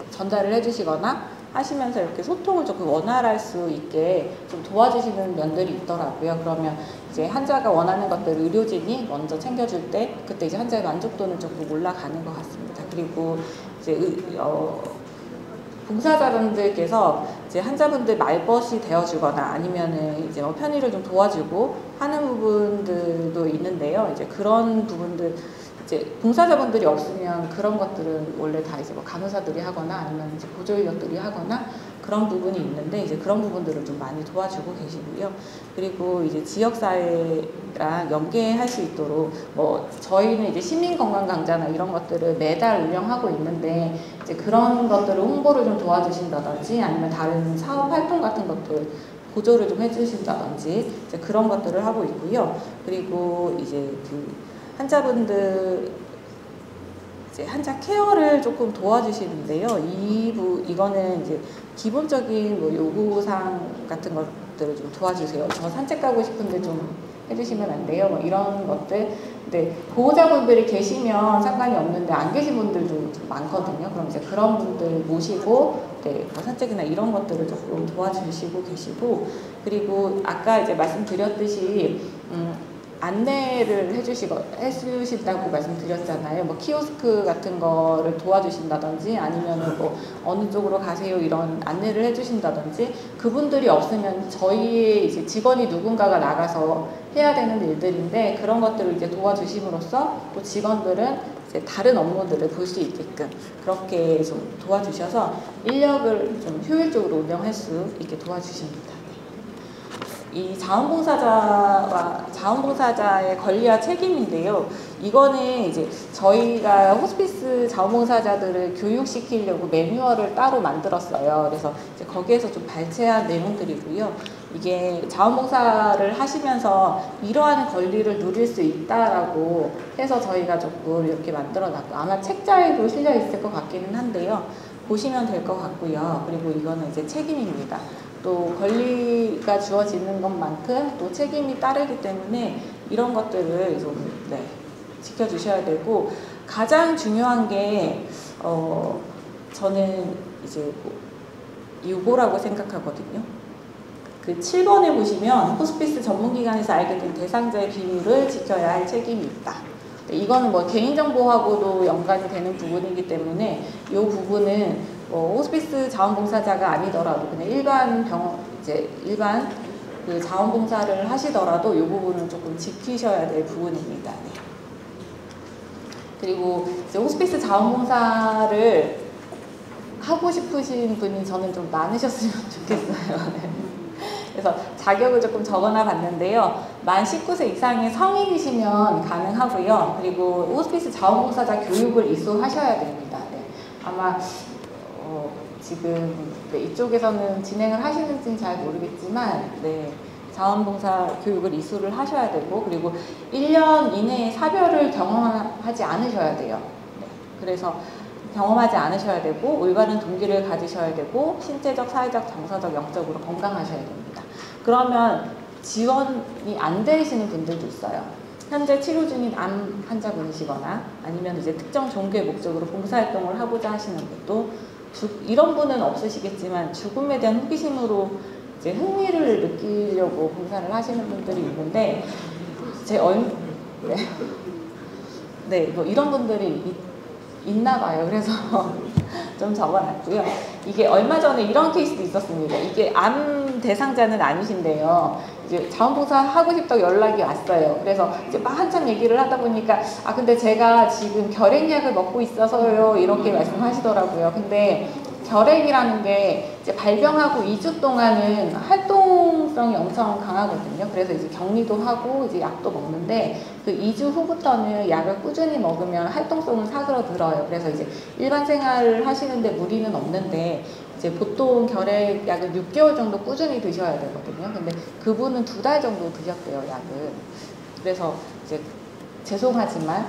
전달을 해주시거나 하시면서 이렇게 소통을 조금 원활할 수 있게 좀 도와주시는 면들이 있더라고요. 그러면 이제 환자가 원하는 것들을 의료진이 먼저 챙겨줄 때 그때 이제 환자의 만족도는 조금 올라가는 것 같습니다. 그리고 이제 봉사자분들께서 이제 환자분들 말벗이 되어주거나 아니면은 이제 편의를 좀 도와주고 하는 부분들도 있는데요. 이제 그런 부분들 이제 봉사자분들이 없으면 그런 것들은 원래 다 이제 간호사들이 하거나 아니면 이제 보조인력들이 하거나 그런 부분이 있는데 이제 그런 부분들을 좀 많이 도와주고 계시고요. 그리고 이제 지역사회랑 연계할 수 있도록 저희는 이제 시민건강강좌나 이런 것들을 매달 운영하고 있는데 이제 그런 것들을 홍보를 좀 도와주신다든지 아니면 다른 사업 활동 같은 것들 보조를 좀 해주신다든지 이제 그런 것들을 하고 있고요. 그리고 이제 환자분들 이제 환자 케어를 조금 도와주시는데요. 이거는 이제 기본적인 요구사항 같은 것들을 좀 도와주세요. 저 산책 가고 싶은데 좀 해주시면 안 돼요. 이런 것들. 근데 보호자분들이 계시면 상관이 없는데 안 계신 분들도 좀 많거든요. 그럼 이제 그런 분들 모시고 산책이나 이런 것들을 조금 도와주시고 계시고, 그리고 아까 이제 말씀드렸듯이 안내를 해주신다고 말씀드렸잖아요. 키오스크 같은 거를 도와주신다든지 아니면 어느 쪽으로 가세요 이런 안내를 해주신다든지, 그분들이 없으면 저희의 이제 직원이 누군가가 나가서 해야 되는 일들인데 그런 것들을 이제 도와주심으로써 또 직원들은 이제 다른 업무들을 볼 수 있게끔 그렇게 좀 도와주셔서 인력을 좀 효율적으로 운영할 수 있게 도와주십니다. 이 자원봉사자의 권리와 책임인데요. 이거는 이제 저희가 호스피스 자원봉사자들을 교육시키려고 매뉴얼을 따로 만들었어요. 그래서 이제 거기에서 좀 발췌한 내용들이고요. 이게 자원봉사를 하시면서 이러한 권리를 누릴 수 있다라고 해서 저희가 조금 이렇게 만들어놨고, 아마 책자에도 실려 있을 것 같기는 한데요. 보시면 될 것 같고요. 그리고 이거는 이제 책임입니다. 또 권리가 주어지는 것만큼 또 책임이 따르기 때문에 이런 것들을 좀 지켜주셔야 되고, 가장 중요한 게 저는 이제 요거라고 생각하거든요. 그 7번에 보시면 호스피스 전문기관에서 알게 된 대상자의 비밀을 지켜야 할 책임이 있다. 이거는 뭐 개인정보하고도 연관이 되는 부분이기 때문에 이 부분은 호스피스 자원봉사자가 아니더라도 그냥 일반 병원, 일반 그 자원봉사를 하시더라도 이 부분은 조금 지키셔야 될 부분입니다. 네. 그리고 이제 호스피스 자원봉사를 하고 싶으신 분이 저는 좀 많으셨으면 좋겠어요. 네. 그래서 자격을 조금 적어놔 봤는데요. 만 19세 이상의 성인이시면 가능하고요. 그리고 호스피스 자원봉사자 교육을 이수하셔야 됩니다. 네. 아마 지금 이쪽에서는 진행을 하시는지는 잘 모르겠지만 네. 자원봉사 교육을 이수를 하셔야 되고 그리고 1년 이내에 사별을 경험하지 않으셔야 돼요. 네. 그래서 경험하지 않으셔야 되고 올바른 동기를 가지셔야 되고 신체적, 사회적, 정서적, 영적으로 건강하셔야 됩니다. 그러면 지원이 안 되시는 분들도 있어요. 현재 치료 중인 암 환자분이시거나 아니면 이제 특정 종교의 목적으로 봉사활동을 하고자 하시는 분도 이런 분은 없으시겠지만 죽음에 대한 호기심으로 이제 흥미를 느끼려고 봉사를 하시는 분들이 있는데 네, 뭐 이런 분들이 있나 봐요. 그래서 좀 적어놨고요. 이게 얼마 전에 이런 케이스도 있었습니다. 이게 암 대상자는 아니신데요. 이제 자원봉사 하고 싶다고 연락이 왔어요. 그래서 이제 막 한참 얘기를 하다 보니까 근데 제가 지금 결핵약을 먹고 있어서요 이렇게 말씀하시더라고요. 근데 결핵이라는 게 이제 발병하고 2주 동안은 활동성이 엄청 강하거든요. 그래서 이제 격리도 하고 이제 약도 먹는데 그 2주 후부터는 약을 꾸준히 먹으면 활동성은 사그러들어요. 그래서 이제 일반 생활을 하시는데 무리는 없는데 이제 보통 결핵약을 6개월 정도 꾸준히 드셔야 되거든요. 근데 그분은 2달 정도 드셨대요, 약을. 그래서 이제 죄송하지만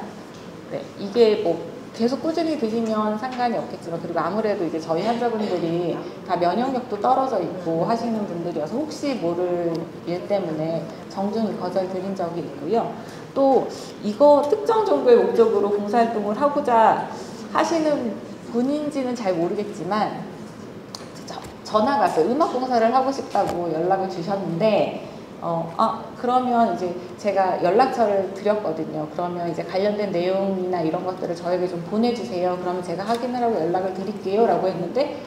네, 이게 뭐 계속 꾸준히 드시면 상관이 없겠지만 그리고 아무래도 이제 저희 환자분들이 다 면역력도 떨어져 있고 하시는 분들이어서 혹시 모를 일 때문에 정중히 거절드린 적이 있고요. 또 이거 특정 정도의 목적으로 봉사활동을 하고자 하시는 분인지는 잘 모르겠지만 전화가 왔어요. 음악 봉사를 하고 싶다고 연락을 주셨는데 그러면 이제 제가 연락처를 드렸거든요. 그러면 이제 관련된 내용이나 이런 것들을 저에게 좀 보내주세요. 그러면 제가 확인을 하고 연락을 드릴게요. 라고 했는데,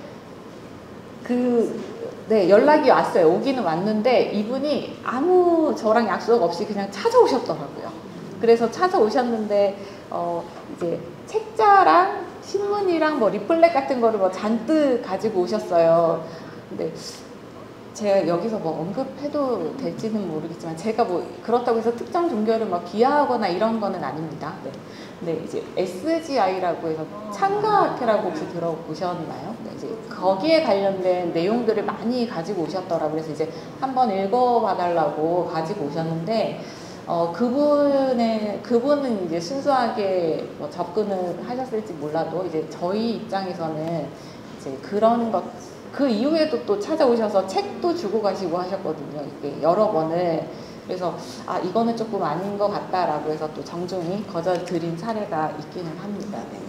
네, 연락이 왔어요. 오기는 왔는데, 이분이 아무 저랑 약속 없이 그냥 찾아오셨더라고요. 그래서 찾아오셨는데, 이제 책자랑 신문이랑 뭐 리플렛 같은 거를 뭐 잔뜩 가지고 오셨어요. 근데 제가 여기서 뭐 언급해도 될지는 모르겠지만 제가 뭐 그렇다고 해서 특정 종교를 막 비하하거나 이런 거는 아닙니다. 네. 네, 이제 SGI라고 해서 창가학회라고 혹시 들어보셨나요? 네, 이제 거기에 관련된 내용들을 많이 가지고 오셨더라고요. 그래서 이제 한번 읽어봐달라고 가지고 오셨는데 그분은 이제 순수하게 뭐 접근을 하셨을지 몰라도 이제 저희 입장에서는 이제 그런 것 그 이후에도 또 찾아오셔서 책도 주고 가시고 하셨거든요. 이게 여러 번을. 그래서 이거는 조금 아닌 것 같다라고 해서 또 정중히 거절드린 사례가 있기는 합니다. 네.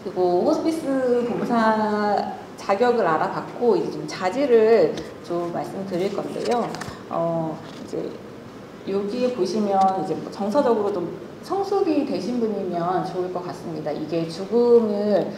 그리고 호스피스 봉사 자격을 알아봤고 이제 좀 자질을 좀 말씀드릴 건데요. 이제 여기에 보시면 이제 정서적으로 좀 성숙이 되신 분이면 좋을 것 같습니다. 이게 죽음을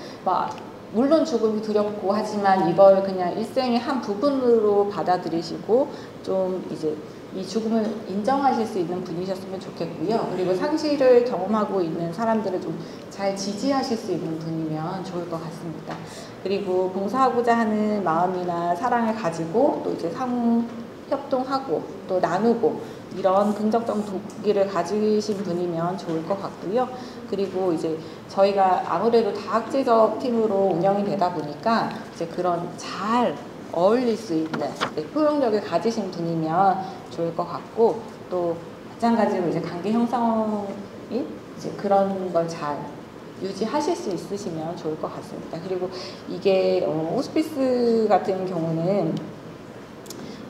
물론 죽음이 두렵고 하지만 이걸 그냥 일생의 한 부분으로 받아들이시고 좀 이제 이 죽음을 인정하실 수 있는 분이셨으면 좋겠고요. 그리고 상실을 경험하고 있는 사람들을 좀 잘 지지하실 수 있는 분이면 좋을 것 같습니다. 그리고 봉사하고자 하는 마음이나 사랑을 가지고 또 이제 상호 협동하고 또 나누고 이런 긍정적 동기를 가지신 분이면 좋을 것 같고요. 그리고 이제 저희가 아무래도 다학제적 팀으로 운영이 되다 보니까 이제 그런 잘 어울릴 수 있는 포용력을 가지신 분이면 좋을 것 같고 또 마찬가지로 이제 관계 형성이 이제 그런 걸 잘 유지하실 수 있으시면 좋을 것 같습니다. 그리고 이게 호스피스 같은 경우는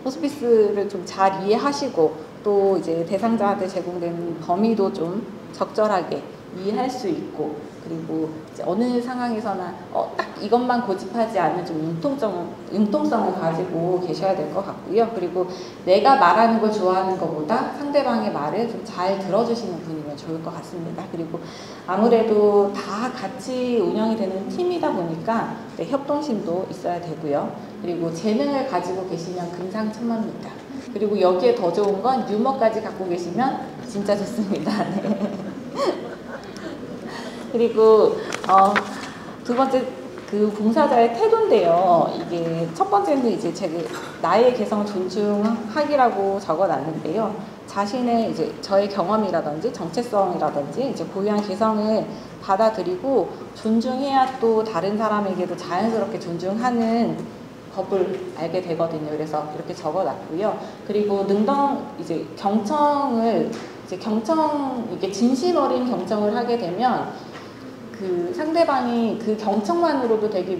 호스피스를 좀 잘 이해하시고 또 이제 대상자한테 제공되는 범위도 좀 적절하게 이해할 수 있고, 그리고 이제 어느 상황에서나 딱 이것만 고집하지 않은 좀 융통성을 가지고 계셔야 될 것 같고요. 그리고 내가 말하는 걸 좋아하는 것보다 상대방의 말을 좀 잘 들어주시는 분이면 좋을 것 같습니다. 그리고 아무래도 다 같이 운영이 되는 팀이다 보니까 협동심도 있어야 되고요. 그리고 재능을 가지고 계시면 금상첨화입니다. 그리고 여기에 더 좋은 건 유머까지 갖고 계시면 진짜 좋습니다. 네. 그리고 두 번째 그 봉사자의 태도인데요. 이게 첫 번째는 이제 제가 나의 개성을 존중하기라고 적어놨는데요. 자신의 이제 저의 경험이라든지 정체성이라든지 이제 고유한 개성을 받아들이고 존중해야 또 다른 사람에게도 자연스럽게 존중하는 법을 알게 되거든요. 그래서 이렇게 적어놨고요. 그리고 이제 이게 진심 어린 경청을 하게 되면 그 상대방이 그 경청만으로도 되게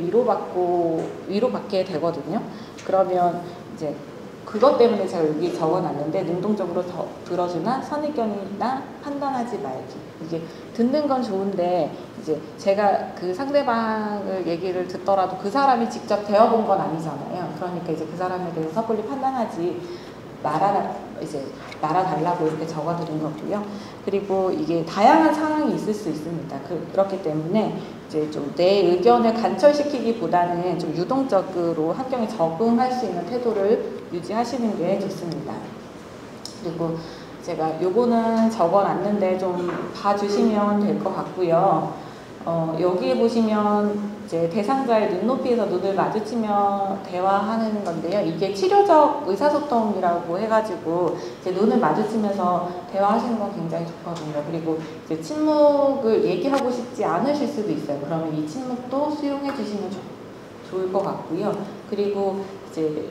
위로받게 되거든요. 그러면 이제 그것 때문에 제가 여기 적어놨는데, 능동적으로 들어주나 선입견이나 판단하지 말기. 이게 듣는 건 좋은데 이제 제가 그 상대방을 얘기를 듣더라도 그 사람이 직접 되어본 건 아니잖아요. 그러니까 이제 그 사람에 대해서 섣불리 판단하지 말아달라고 이렇게 적어드린 거고요. 그리고 이게 다양한 상황이 있을 수 있습니다. 그렇기 때문에 이제 좀 내 의견을 관철시키기보다는 좀 유동적으로 환경에 적응할 수 있는 태도를 유지하시는 게 좋습니다. 그리고 제가 요거는 적어놨는데 좀 봐주시면 될 것 같고요. 여기에 보시면 이제 대상자의 눈높이에서 눈을 마주치며 대화하는 건데요. 이게 치료적 의사소통이라고 해가지고 이제 눈을 마주치면서 대화하시는 건 굉장히 좋거든요. 그리고 이제 침묵을 얘기하고 싶지 않으실 수도 있어요. 그러면 이 침묵도 수용해 주시면 좋을 것 같고요. 그리고 이제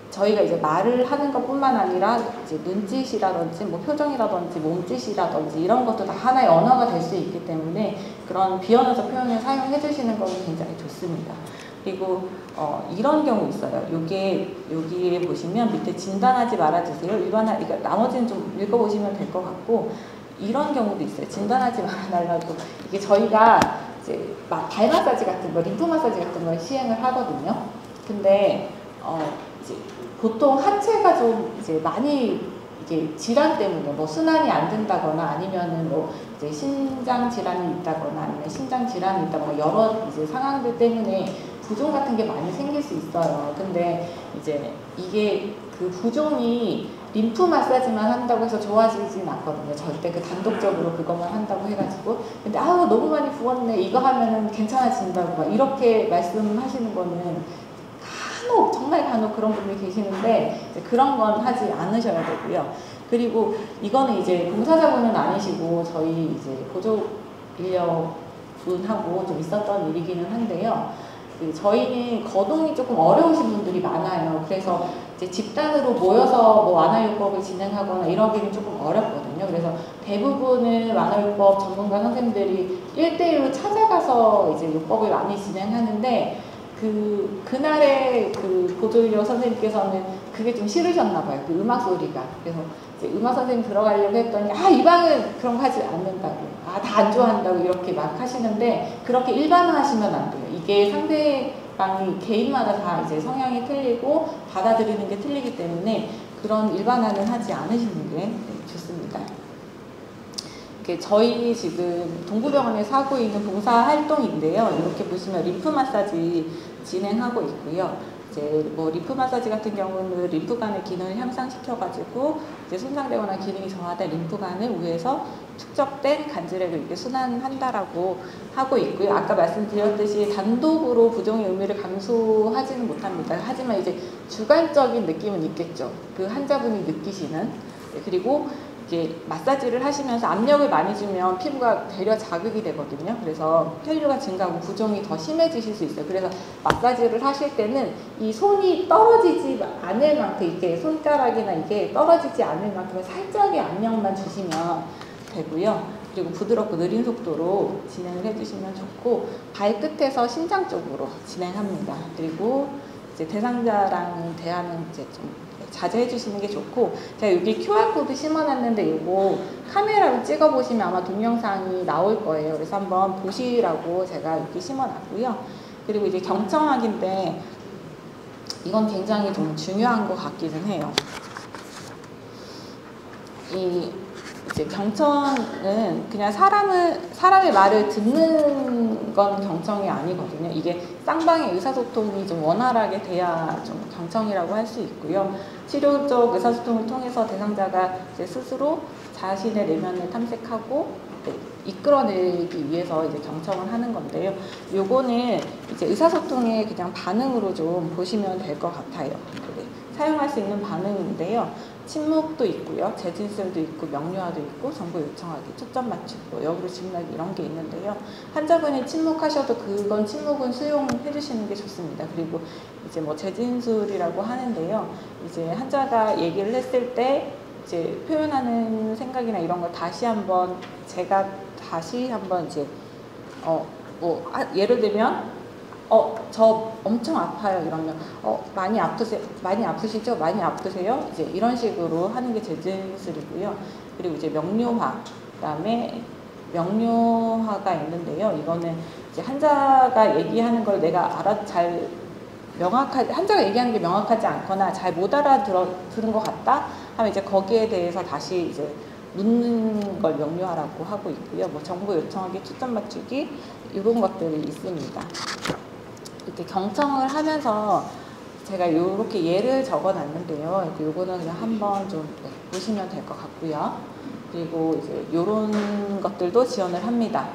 저희가 이제 말을 하는 것뿐만 아니라 이제 눈짓이라든지 뭐 표정이라든지 몸짓이라든지 이런 것도 다 하나의 언어가 될 수 있기 때문에 그런 비언어적 표현을 사용해 주시는 건 굉장히 좋습니다. 그리고 이런 경우 있어요. 여기에 보시면 밑에 진단하지 말아주세요. 그러니까 나머지는 좀 읽어보시면 될 것 같고, 이런 경우도 있어요. 진단하지 말아달라고. 이게 저희가 이제 발 마사지 같은 거, 림프 마사지 같은 걸 시행을 하거든요. 근데 이제 보통 하체가 좀 이제 많이 이게 질환 때문에 뭐 순환이 안 된다거나 아니면은 뭐 이제 신장 질환이 있다거나 아니면 신장 질환이 있다거나 여러 이제 상황들 때문에 부종 같은 게 많이 생길 수 있어요. 근데 이제 이게 그 부종이 림프 마사지만 한다고 해서 좋아지진 않거든요. 절대 그 단독적으로 그것만 한다고 해가지고. 근데 너무 많이 부었네, 이거 하면은 괜찮아진다고 막 이렇게 말씀하시는 거는 정말 간혹 그런 분들이 계시는데 이제 그런 건 하지 않으셔야 되고요. 그리고 이거는 이제 봉사자분은 아니시고 저희 이제 보조 인력분하고 좀 있었던 일이기는 한데요. 저희는 거동이 조금 어려우신 분들이 많아요. 그래서 이제 집단으로 모여서 뭐 완화요법을 진행하거나 이러기는 조금 어렵거든요. 그래서 대부분은 완화요법 전문가 선생님들이 1대1로 찾아가서 이제 요법을 많이 진행하는데, 그날의 그 보조인력 선생님께서는 그게 좀 싫으셨나 봐요. 그 음악 소리가. 그래서 이제 음악 선생님 들어가려고 했더니 이 방은 그런 거 하지 않는다고. 다 안 좋아한다고 이렇게 막 하시는데, 그렇게 일반화하시면 안 돼요. 이게 상대방이 개인마다 다 이제 성향이 틀리고 받아들이는 게 틀리기 때문에 그런 일반화는 하지 않으시는 게 좋습니다. 저희 지금 동부병원에서 하고 있는 봉사활동인데요. 이렇게 보시면 림프 마사지 진행하고 있고요. 이제 뭐 림프 마사지 같은 경우는 림프관의 기능을 향상시켜가지고 이제 손상되거나 기능이 저하된 림프관을 위해서 축적된 간질액을 이렇게 순환한다라고 하고 있고요. 아까 말씀드렸듯이 단독으로 부종의 의미를 감수하지는 못합니다. 하지만 이제 주관적인 느낌은 있겠죠. 그 환자분이 느끼시는. 그리고 이게 마사지를 하시면서 압력을 많이 주면 피부가 되려 자극이 되거든요. 그래서 혈류가 증가하고 부종이 더 심해지실 수 있어요. 그래서 마사지를 하실 때는 이 손이 떨어지지 않을 만큼, 이게 손가락이나 이게 떨어지지 않을 만큼 살짝의 압력만 주시면 되고요. 그리고 부드럽고 느린 속도로 진행을 해주시면 좋고, 발끝에서 심장 쪽으로 진행합니다. 그리고 이제 대상자랑 대하는 이제 좀 자제해 주시는 게 좋고, 제가 여기 QR코드 심어놨는데 이거 카메라로 찍어보시면 아마 동영상이 나올 거예요. 그래서 한번 보시라고 제가 여기 심어놨고요. 그리고 이제 경청학인데 이건 굉장히 좀 중요한 것 같기는 해요. 이제 경청은 그냥 사람의 말을 듣는 건 경청이 아니거든요. 이게 쌍방의 의사소통이 좀 원활하게 돼야 좀 경청이라고 할 수 있고요. 치료적 의사소통을 통해서 대상자가 이제 스스로 자신의 내면을 탐색하고 이끌어내기 위해서 이제 경청을 하는 건데요. 요거는 이제 의사소통의 그냥 반응으로 좀 보시면 될 것 같아요. 사용할 수 있는 반응인데요. 침묵도 있고요. 재진술도 있고, 명료화도 있고, 정보 요청하기, 초점 맞추고, 역으로 질문하기 이런 게 있는데요. 환자분이 침묵하셔도 그건 침묵은 수용해 주시는 게 좋습니다. 그리고 이제 뭐 재진술이라고 하는데요. 이제 환자가 얘기를 했을 때 이제 표현하는 생각이나 이런 걸 제가 다시 한번 이제 예를 들면 저 엄청 아파요 이러면 많이 아프시죠? 많이 아프세요? 이제 이런 식으로 하는 게 재진술이고요. 그리고 이제 명료화, 그다음에 명료화가 있는데요. 이거는 이제 환자가 얘기하는 걸 내가 환자가 얘기하는 게 명확하지 않거나 잘 못 알아들은 것 같다 하면 이제 거기에 대해서 다시 이제 묻는 걸 명료화라고 하고 있고요. 뭐 정보 요청하기, 초점 맞추기 이런 것들이 있습니다. 이렇게 경청을 하면서 제가 이렇게 예를 적어놨는데요. 요거는 그냥 한번 좀 보시면 될 것 같고요. 그리고 이제 이런 것들도 지원을 합니다.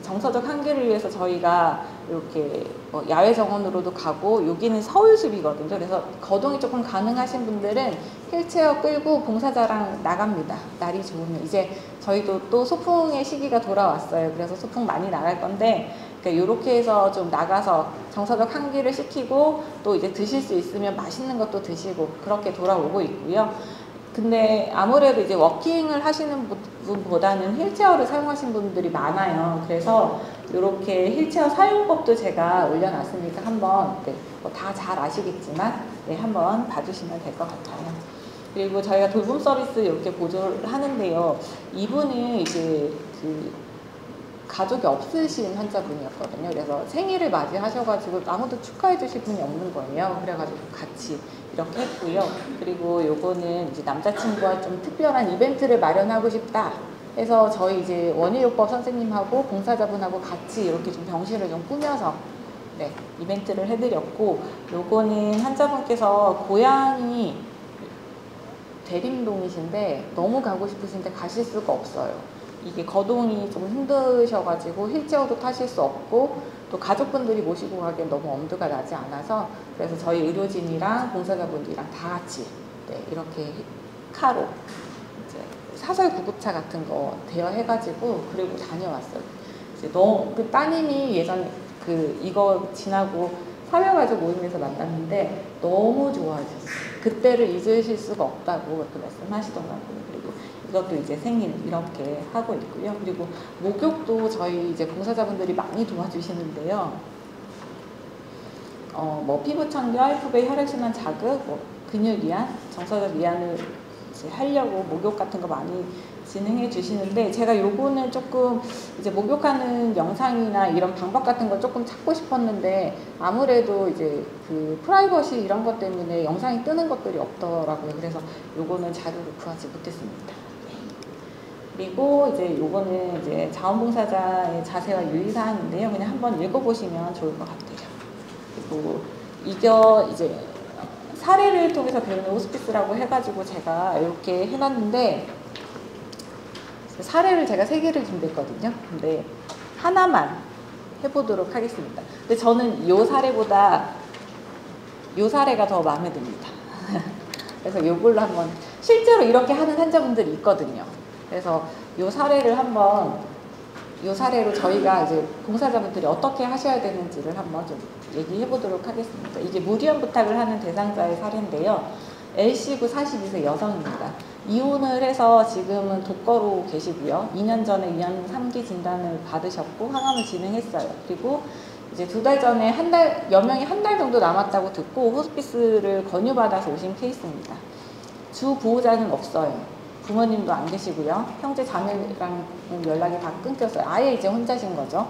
정서적 한계를 위해서 저희가 이렇게 야외 정원으로도 가고, 여기는 서울숲이거든요. 그래서 거동이 조금 가능하신 분들은 휠체어 끌고 봉사자랑 나갑니다. 날이 좋으면. 이제 저희도 또 소풍의 시기가 돌아왔어요. 그래서 소풍 많이 나갈 건데, 그러니까 이렇게 해서 좀 나가서 정서적 한계를 시키고, 또 이제 드실 수 있으면 맛있는 것도 드시고 그렇게 돌아오고 있고요. 근데 아무래도 이제 워킹을 하시는 분보다는 휠체어를 사용하시는 분들이 많아요. 그래서 이렇게 휠체어 사용법도 제가 올려놨으니까 한번 다 잘 아시겠지만 한번 봐주시면 될 것 같아요. 그리고 저희가 돌봄 서비스 이렇게 보조를 하는데요. 이분은 이제 가족이 없으신 환자분이었거든요. 그래서 생일을 맞이하셔가지고 아무도 축하해 주실 분이 없는 거예요. 그래가지고 같이 이렇게 했고요. 그리고 요거는 이제 남자친구와 좀 특별한 이벤트를 마련하고 싶다 해서 저희 이제 원예요법 선생님하고 봉사자분하고 같이 이렇게 좀 병실을 좀 꾸며서 이벤트를 해드렸고, 요거는 환자분께서 고향이 대림동이신데 너무 가고 싶으신데 가실 수가 없어요. 이게 거동이 좀 힘드셔가지고 휠체어도 타실 수 없고, 또 가족분들이 모시고 가기엔 너무 엄두가 나지 않아서, 그래서 저희 의료진이랑 봉사자분들이랑 다 같이 이렇게 카로 이제 사설 구급차 같은 거 대여해가지고 그리고 다녀왔어요. 이제 그 따님이 예전에 이거 지나고 사회가족 모임에서 만났는데 너무 좋아하셨어요. 그때를 잊으실 수가 없다고 그렇게 말씀하시더라고요. 그리고 이것도 이제 생일 이렇게 하고 있고요. 그리고 목욕도 저희 이제 봉사자분들이 많이 도와주시는데요. 뭐 피부 청결, 피부의 혈액순환 자극, 근육 이완, 정서적 이완을 이제 하려고 목욕 같은 거 많이 진행해 주시는데, 제가 요거는 조금 이제 목욕하는 영상이나 이런 방법 같은 걸 조금 찾고 싶었는데 아무래도 이제 프라이버시 이런 것 때문에 영상이 뜨는 것들이 없더라고요. 그래서 요거는 자료를 구하지 못했습니다. 그리고 이제 요거는 이제 자원봉사자의 자세와 유의사항인데요. 그냥 한번 읽어보시면 좋을 것 같아요. 그리고 이거 이제 사례를 통해서 배우는 호스피스라고 해가지고 제가 이렇게 해놨는데, 사례를 제가 3개를 준비했거든요. 근데 하나만 해보도록 하겠습니다. 근데 저는 이 사례보다 이 사례가 더 마음에 듭니다. 그래서 이걸로 한번, 실제로 이렇게 하는 환자분들이 있거든요. 그래서 이 사례를 한번, 이 사례로 저희가 이제 봉사자분들이 어떻게 하셔야 되는지를 한번 좀 얘기해 보도록 하겠습니다. 이게 무리한 부탁을 하는 대상자의 사례인데요. L씨고 42세 여성입니다. 이혼을 해서 지금은 독거로 계시고요. 2년 전에 위암 3기 진단을 받으셨고 항암을 진행했어요. 그리고 이제 2달 전에 여명이 한 달 정도 남았다고 듣고 호스피스를 권유받아서 오신 케이스입니다. 주 보호자는 없어요. 부모님도 안 계시고요. 형제 자매랑 연락이 다 끊겼어요. 아예 이제 혼자신 거죠.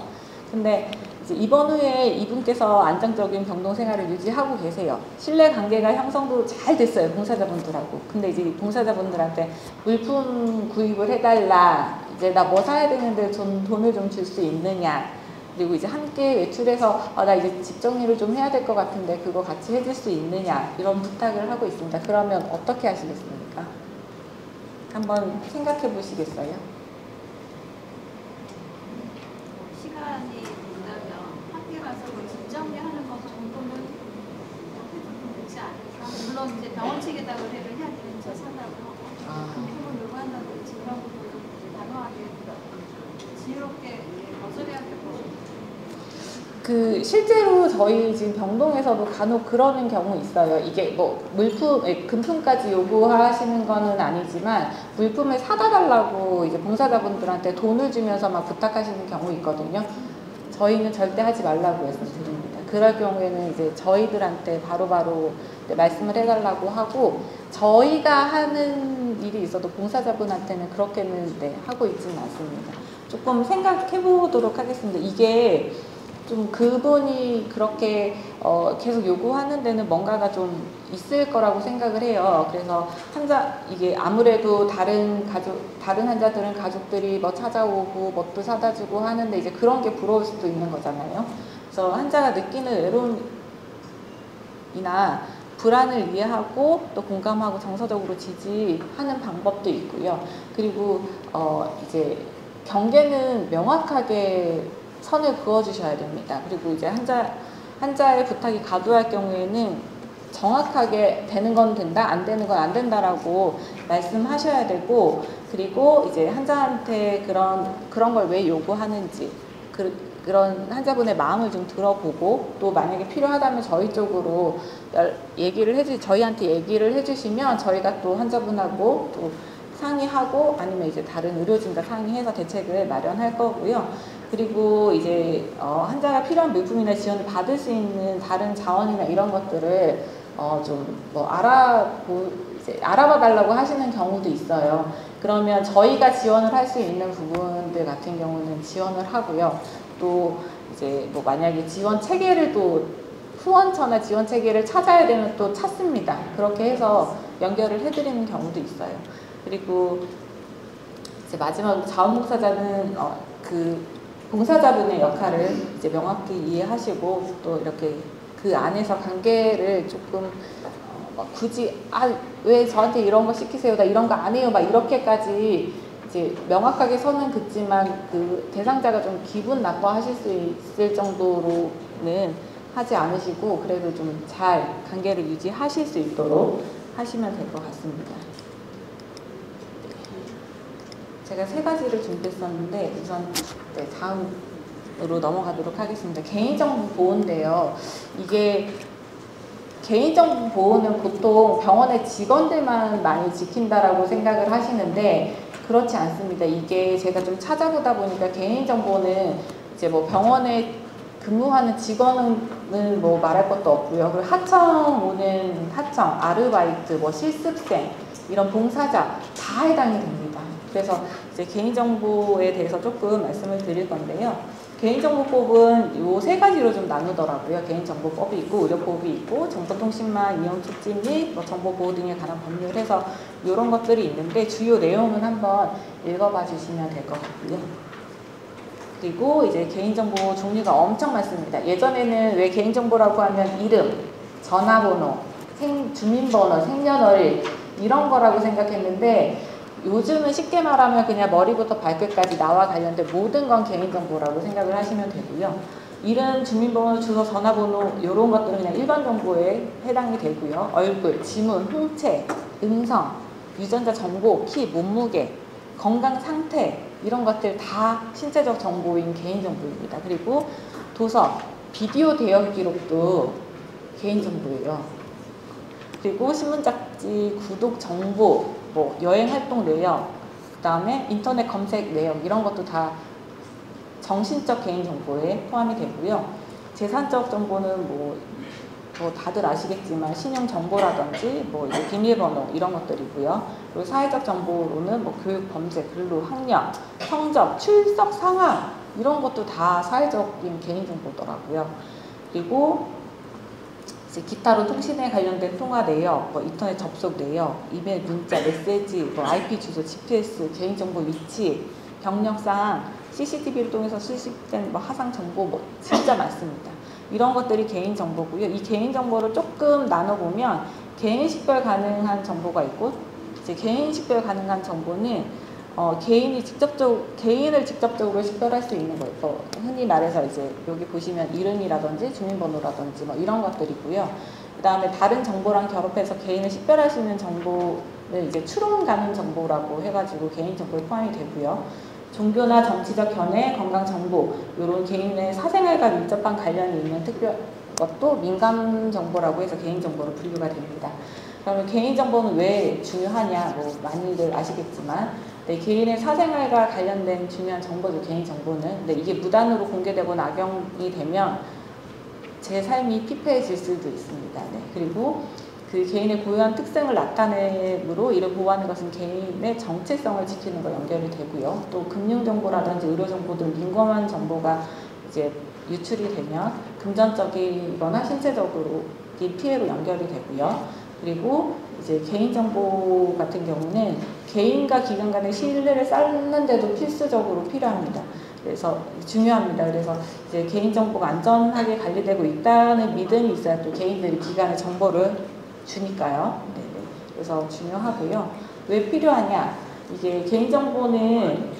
근데 이제 입원 후에 이분께서 안정적인 병동 생활을 유지하고 계세요. 신뢰 관계가 형성도 잘 됐어요. 봉사자분들하고. 근데 이제 봉사자분들한테 물품 구입을 해달라. 이제 나 뭐 사야 되는데 돈을 좀 줄 수 있느냐. 그리고 이제 함께 외출해서 나 이제 집 정리를 좀 해야 될 것 같은데 그거 같이 해줄 수 있느냐. 이런 부탁을 하고 있습니다. 그러면 어떻게 하시겠습니까? 한번 생각해 보시겠어요? 시간이 된다면 함께 가서 집 정리하는 것 정도는 해도 되지 않을까? 물론 이제 병원 측에다 의뢰를 해야 되는지 상담을 하고 물품을 요구한다든지 이런 부분은 단호하게 지혜롭게 거절해야 될 것 같아요. 실제로 저희 지금 병동에서도 간혹 그러는 경우 있어요. 이게 뭐 금품까지 요구하시는 거는 아니지만 물품을 사다 달라고 이제 봉사자분들한테 돈을 주면서 막 부탁하시는 경우 있거든요. 저희는 절대 하지 말라고 말씀드립니다. 그럴 경우에는 이제 저희들한테 바로바로 말씀을 해달라고 하고, 저희가 하는 일이 있어도 봉사자분한테는 그렇게는 하고 있지는 않습니다. 조금 생각해 보도록 하겠습니다. 이게 좀 그분이 그렇게 계속 요구하는 데는 뭔가가 좀 있을 거라고 생각을 해요. 그래서 이게 아무래도 다른 환자들은 가족들이 뭐 찾아오고 뭣도 사다 주고 하는데 이제 그런 게 부러울 수도 있는 거잖아요. 그래서 환자가 느끼는 외로움이나 불안을 이해하고 또 공감하고 정서적으로 지지하는 방법도 있고요. 그리고 이제 경계는 명확하게 선을 그어주셔야 됩니다. 그리고 이제 환자의 부탁이 과도할 경우에는 정확하게 되는 건 된다, 안 되는 건 안 된다라고 말씀하셔야 되고, 그리고 이제 환자한테 그런 걸 왜 요구하는지, 그런 환자분의 마음을 좀 들어보고, 또 만약에 필요하다면 저희 쪽으로 저희한테 얘기를 해주시면 저희가 또 환자분하고 또 상의하고 아니면 이제 다른 의료진과 상의해서 대책을 마련할 거고요. 그리고 이제 환자가 필요한 물품이나 지원을 받을 수 있는 다른 자원이나 이런 것들을 좀 뭐 알아봐 달라고 하시는 경우도 있어요. 그러면 저희가 지원을 할 수 있는 부분들 같은 경우는 지원을 하고요. 또 이제 뭐 만약에 지원 체계를 또 후원처나 지원 체계를 찾아야 되면 또 찾습니다. 그렇게 해서 연결을 해드리는 경우도 있어요. 그리고 이제 마지막으로 자원봉사자는 봉사자분의 역할을 이제 명확히 이해하시고 또 이렇게 그 안에서 관계를 조금 굳이 왜 저한테 이런 거 시키세요? 나 이런 거 안 해요. 막 이렇게까지 이제 명확하게 선은 긋지만 그 대상자가 좀 기분 나빠하실 수 있을 정도로는 하지 않으시고 그래도 좀 잘 관계를 유지하실 수 있도록 하시면 될 것 같습니다. 제가 3가지를 준비했었는데 우선 다음으로 넘어가도록 하겠습니다. 개인정보 보호인데요. 이게 개인정보 보호는 보통 병원의 직원들만 많이 지킨다라고 생각을 하시는데 그렇지 않습니다. 이게 제가 좀 찾아보다 보니까 개인정보는 이제 뭐 병원에 근무하는 직원은 뭐 말할 것도 없고요. 그리고 하청 오는 아르바이트, 뭐 실습생, 이런 봉사자 다 해당이 됩니다. 그래서 이제 개인정보에 대해서 조금 말씀을 드릴 건데요. 개인정보법은 요 3가지로 좀 나누더라고요. 개인정보법이 있고, 의료법이 있고, 정보통신망 이용 촉진 및 뭐 정보보호 등에 관한 법률 해서 이런 것들이 있는데 주요 내용은 한번 읽어봐 주시면 될 것 같고요. 그리고 이제 개인정보 종류가 엄청 많습니다. 예전에는 왜 개인정보라고 하면 이름, 전화번호, 주민번호, 생년월일 이런 거라고 생각했는데 요즘은 쉽게 말하면 그냥 머리부터 발끝까지 나와 관련된 모든 건 개인정보라고 생각을 하시면 되고요. 이름, 주민번호, 주소, 전화번호 이런 것들은 그냥 일반 정보에 해당이 되고요. 얼굴, 지문, 홍채, 음성, 유전자 정보, 키, 몸무게, 건강 상태 이런 것들 다 신체적 정보인 개인정보입니다. 그리고 도서, 비디오 대여 기록도 개인정보예요. 그리고 신문잡지, 구독 정보, 뭐 여행 활동 내역, 그 다음에 인터넷 검색 내역 이런 것도 다 정신적 개인정보에 포함이 되고요. 재산적 정보는 뭐 뭐 다들 아시겠지만 신용정보라든지 뭐 이제 비밀번호 이런 것들이고요. 그리고 사회적 정보로는 뭐 교육, 범죄, 근로, 학력, 성적, 출석 상황 이런 것도 다 사회적인 개인정보더라고요. 그리고 이제 기타로 통신에 관련된 통화 내역, 뭐 인터넷 접속 내역, 이메일, 문자, 메시지, 뭐 IP 주소, GPS, 개인정보 위치, 경력사항, CCTV를 통해서 수집된 뭐 하상 정보 뭐 진짜 많습니다. 이런 것들이 개인정보고요. 이 개인정보를 조금 나눠보면 개인식별 가능한 정보가 있고, 이제 개인식별 가능한 정보는 개인을 직접적으로 식별할 수 있는 거예요. 흔히 말해서 이제 여기 보시면 이름이라든지 주민번호라든지 뭐 이런 것들이고요. 그 다음에 다른 정보랑 결합해서 개인을 식별할 수 있는 정보는 이제 추론 가능 정보라고 해가지고 개인정보에 포함이 되고요. 종교나 정치적 견해, 건강 정보 이런 개인의 사생활과 밀접한 관련이 있는 특별 것도 민감 정보라고 해서 개인 정보로 분류가 됩니다. 그러면 개인 정보는 왜 중요하냐? 뭐 많이들 아시겠지만, 네, 개인의 사생활과 관련된 중요한 정보죠. 개인 정보는. 근데 이게 무단으로 공개되고 악용이 되면 제 삶이 피폐해질 수도 있습니다. 네, 그리고 그 개인의 고유한 특성을 나타내므로 이를 보호하는 것은 개인의 정체성을 지키는 거 연결이 되고요. 또 금융정보라든지 의료정보 등 민감한 정보가 이제 유출이 되면 금전적이거나 신체적으로 피해로 연결이 되고요. 그리고 이제 개인정보 같은 경우는 개인과 기관 간의 신뢰를 쌓는데도 필수적으로 필요합니다. 그래서 중요합니다. 그래서 이제 개인정보가 안전하게 관리되고 있다는 믿음이 있어야 또 개인들이 기관의 정보를 주니까요. 네네. 그래서 중요하고요. 왜 필요하냐? 이게 개인정보는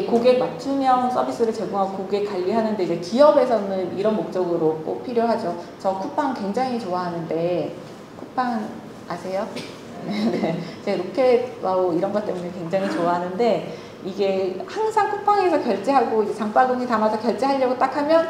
고객 맞춤형 서비스를 제공하고 고객 관리하는데 이제 기업에서는 이런 목적으로 꼭 필요하죠. 저 쿠팡 굉장히 좋아하는데 쿠팡 아세요? 네, 제가 로켓와우 이런 것 때문에 굉장히 좋아하는데 이게 항상 쿠팡에서 결제하고 이제 장바구니 담아서 결제하려고 딱 하면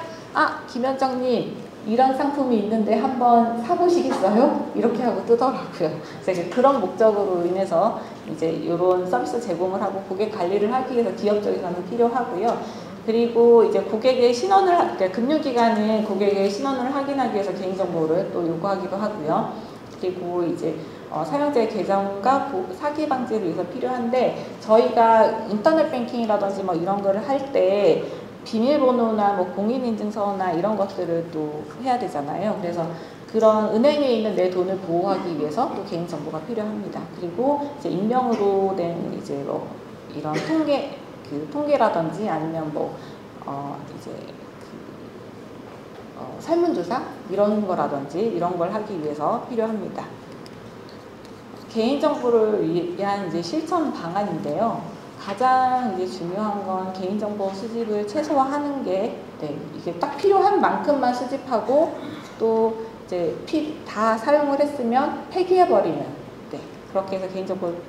김현정님 이런 상품이 있는데 한번 사보시겠어요? 이렇게 하고 뜨더라고요. 그래서 그런 목적으로 인해서 이제 이런 서비스 제공을 하고 고객 관리를 하기 위해서 기업 쪽에서는 필요하고요. 그리고 이제 고객의 신원을, 그러니까 금융기관은 고객의 신원을 확인하기 위해서 개인정보를 또 요구하기도 하고요. 그리고 이제 사용자의 계정과 사기 방지를 위해서 필요한데 저희가 인터넷 뱅킹이라든지 뭐 이런 거를 할 때 비밀번호나 뭐 공인인증서나 이런 것들을 또 해야 되잖아요. 그래서 그런 은행에 있는 내 돈을 보호하기 위해서 또 개인정보가 필요합니다. 그리고 이제 익명으로 된 이제 뭐 이런 통계라든지 아니면 뭐 이제 설문조사 이런 거라든지 이런 걸 하기 위해서 필요합니다. 개인정보를 위한 이제 실천 방안인데요. 가장 이제 중요한 건 개인정보 수집을 최소화하는 게, 네, 이게 딱 필요한 만큼만 수집하고 또 이제 다 사용을 했으면 폐기해버리는, 네, 그렇게 해서 개인정보를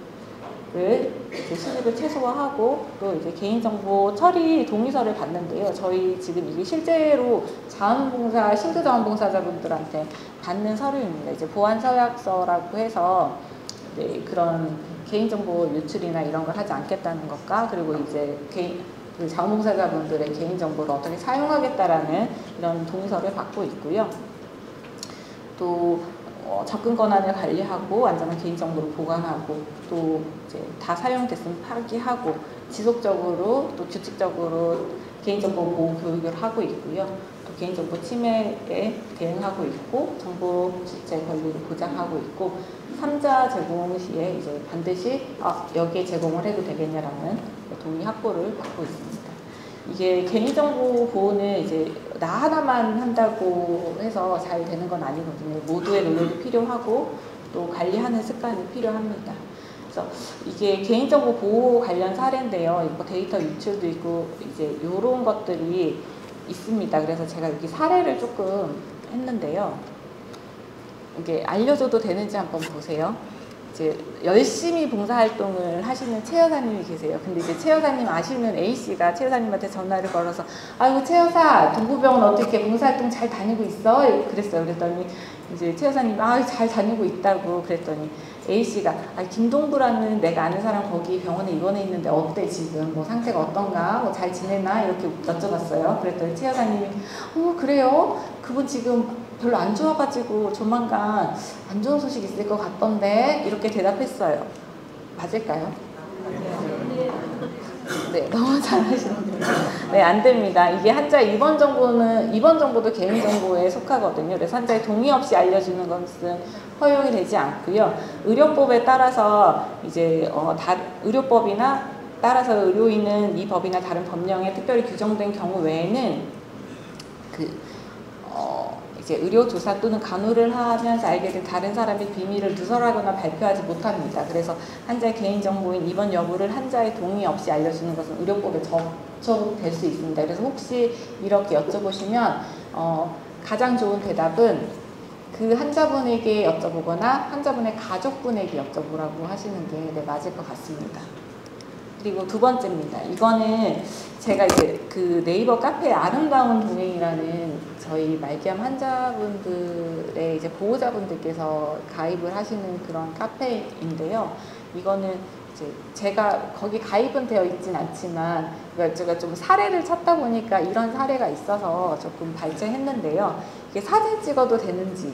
이제 수집을 최소화하고 또 이제 개인정보 처리 동의서를 받는데요. 저희 지금 이게 실제로 자원봉사, 신규자원봉사자분들한테 받는 서류입니다. 이제 보안서약서라고 해서 네, 그런 개인정보 유출이나 이런 걸 하지 않겠다는 것과 그리고 이제 그 자원봉사자분들의 개인정보를 어떻게 사용하겠다라는 이런 동의서를 받고 있고요. 또 접근 권한을 관리하고 안전한 개인정보를 보관하고 또 이제 다 사용됐으면 파기하고 지속적으로 또 규칙적으로 개인정보 보호 교육을 하고 있고요. 또 개인정보 침해에 대응하고 있고 정보 주체 권리를 보장하고 있고 3자 제공 시에 이제 반드시 여기에 제공을 해도 되겠냐라는 동의 확보를 받고 있습니다. 이게 개인정보 보호는 이제 나 하나만 한다고 해서 잘 되는 건 아니거든요. 모두의 노력이 필요하고 또 관리하는 습관이 필요합니다. 그래서 이게 개인정보 보호 관련 사례인데요. 데이터 유출도 있고 이제 이런 것들이 있습니다. 그래서 제가 여기 사례를 조금 했는데요. 이게 알려줘도 되는지 한번 보세요. 이제 열심히 봉사활동을 하시는 최 여사님이 계세요. 근데 이제 최 여사님 아시는 A씨가 최 여사님한테 전화를 걸어서 아이고 최 여사 동부병원 어떻게 봉사활동 잘 다니고 있어? 그랬어요. 그랬더니 이제 최 여사님이 잘 다니고 있다고 그랬더니 A씨가 김동부라는 내가 아는 사람 거기 병원에 입원해 있는데 어때 지금 뭐 상태가 어떤가 뭐 잘 지내나 이렇게 여쭤봤어요. 그랬더니 최 여사님이 그래요? 그분 지금 별로 안 좋아가지고 조만간 안 좋은 소식 있을 것 같던데 이렇게 대답했어요. 맞을까요? 네, 너무 잘하시는군요. 네, 안 됩니다. 이게 한자의 입원 정보도 개인정보에 속하거든요. 그래서 한자의 동의 없이 알려주는 것은 허용이 되지 않고요. 의료법에 따라서 이제 의료법이나 따라서 의료인은 이 법이나 다른 법령에 특별히 규정된 경우 외에는 이제 의료조사 또는 간호를 하면서 알게 된 다른 사람의 비밀을 누설하거나 발표하지 못합니다. 그래서 환자의 개인정보인 입원 여부를 환자의 동의 없이 알려주는 것은 의료법에 적용될 수 있습니다. 그래서 혹시 이렇게 여쭤보시면 가장 좋은 대답은 그 환자분에게 여쭤보거나 환자분의 가족분에게 여쭤보라고 하시는 게 맞을 것 같습니다. 그리고 두 번째입니다. 이거는 제가 이제 그 네이버 카페 아름다운 동행이라는 저희 말기암 환자분들의 이제 보호자분들께서 가입을 하시는 그런 카페인데요. 이거는 이제 제가 거기 가입은 되어 있진 않지만 제가 좀 사례를 찾다 보니까 이런 사례가 있어서 조금 발제했는데요. 이게 사진 찍어도 되는지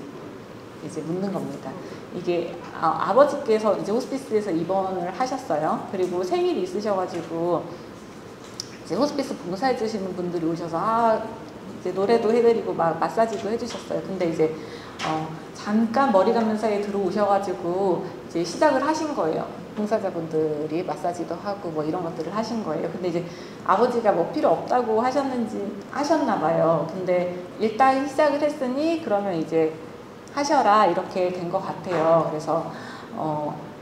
이제 묻는 겁니다. 이게 아버지께서 이제 호스피스에서 입원을 하셨어요. 그리고 생일이 있으셔가지고 이제 호스피스 봉사해 주시는 분들이 오셔서 이제 노래도 해드리고 막 마사지도 해주셨어요. 근데 이제 잠깐 머리 감는 사이에 들어오셔가지고 이제 시작을 하신 거예요. 봉사자분들이 마사지도 하고 뭐 이런 것들을 하신 거예요. 근데 이제 아버지가 뭐 필요 없다고 하셨나 봐요. 근데 일단 시작을 했으니 그러면 이제 하셔라 이렇게 된 것 같아요. 그래서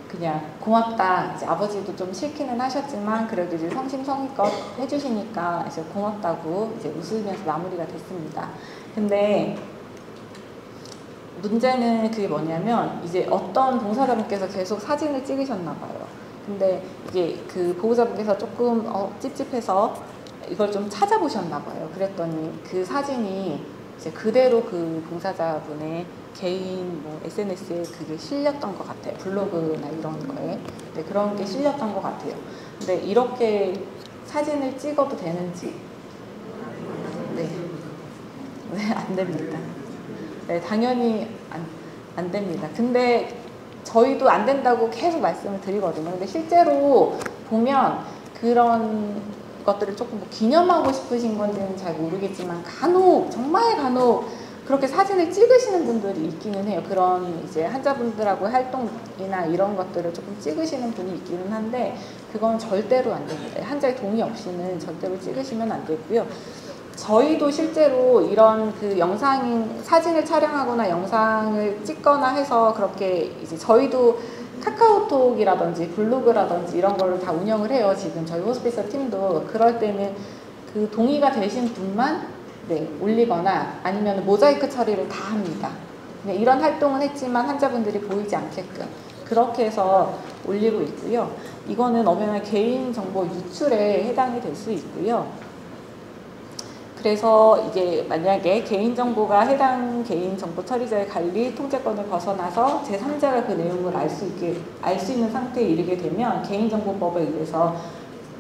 그냥 고맙다. 이제 아버지도 좀 싫기는 하셨지만 그래도 이제 성심성의껏 해주시니까 이제 고맙다고 이제 웃으면서 마무리가 됐습니다. 근데 문제는 그게 뭐냐면 이제 어떤 봉사자분께서 계속 사진을 찍으셨나 봐요. 근데 이게 그 보호자분께서 조금 찝찝해서 이걸 좀 찾아보셨나 봐요. 그랬더니 그 사진이 이제 그대로 그 봉사자분의 개인 뭐 SNS에 그게 실렸던 것 같아요. 블로그나 이런 거에. 네, 그런 게 실렸던 것 같아요. 근데 이렇게 사진을 찍어도 되는지 네, 안 됩니다. 네, 당연히 안 됩니다. 근데 저희도 안 된다고 계속 말씀을 드리거든요. 근데 실제로 보면 그런 것들을 조금 뭐 기념하고 싶으신 건지는 잘 모르겠지만 정말 간혹 그렇게 사진을 찍으시는 분들이 있기는 해요. 그런 이제 환자분들하고 활동이나 이런 것들을 조금 찍으시는 분이 있기는 한데 그건 절대로 안 됩니다. 환자의 동의 없이는 절대로 찍으시면 안 되고요. 저희도 실제로 이런 그 사진을 촬영하거나 영상을 찍거나 해서 그렇게 이제 저희도 카카오톡이라든지 블로그라든지 이런 거를 다 운영을 해요. 지금 저희 호스피스 팀도. 그럴 때는 그 동의가 되신 분만 올리거나 아니면 모자이크 처리를 다 합니다. 이런 활동은 했지만 환자분들이 보이지 않게끔 그렇게 해서 올리고 있고요. 이거는 엄연한 개인정보 유출에 해당이 될 수 있고요. 그래서 이게 만약에 개인정보가 해당 개인정보 처리자의 관리 통제권을 벗어나서 제3자가 그 내용을 알 수 있는 상태에 이르게 되면 개인정보법에 의해서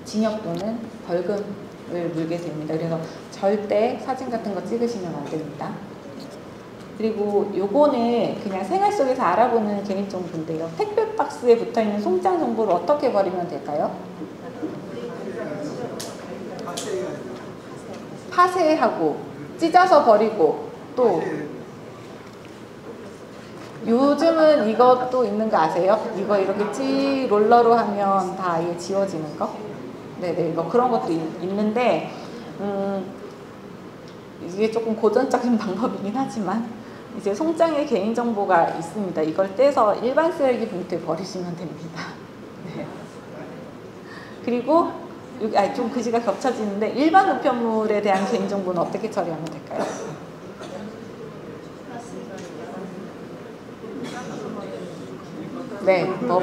징역 또는 벌금을 물게 됩니다. 그래서 절대 사진 같은 거 찍으시면 안 됩니다. 그리고 요거는 그냥 생활 속에서 알아보는 개인정보인데요. 택배 박스에 붙어있는 송장 정보를 어떻게 버리면 될까요? 파쇄하고 찢어서 버리고 또 요즘은 이것도 있는 거 아세요? 이거 이렇게 롤러로 하면 다 아예 지워지는 거? 네네, 뭐 그런 것도 있는데 이게 조금 고전적인 방법이긴 하지만 이제 송장에 개인정보가 있습니다. 이걸 떼서 일반 쓰레기 봉투에 버리시면 됩니다. 네. 그리고 좀 글씨가 겹쳐지는데 일반 우편물에 대한 개인정보는 어떻게 처리하면 될까요? 네, 뭐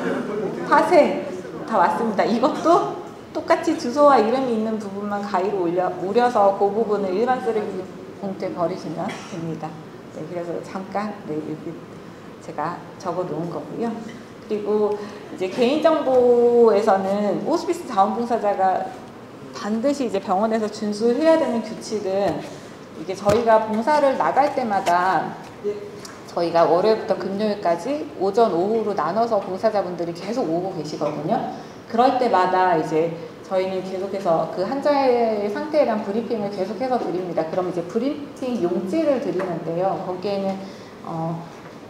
파쇄 다 왔습니다. 이것도 똑같이 주소와 이름이 있는 부분만 가위로 오려서 그 부분을 일반 쓰레기 봉투에 버리시면 됩니다. 네, 그래서 잠깐 여기 제가 적어 놓은 거고요. 그리고 이제 개인정보에서는 호스피스 자원봉사자가 반드시 이제 병원에서 준수해야 되는 규칙은 이게 저희가 봉사를 나갈 때마다 저희가 월요일부터 금요일까지 오전, 오후로 나눠서 봉사자분들이 계속 오고 계시거든요. 그럴 때마다 이제 저희는 계속해서 그 환자의 상태에 대한 브리핑을 계속해서 드립니다. 그럼 이제 브리핑 용지를 드리는데요. 거기에는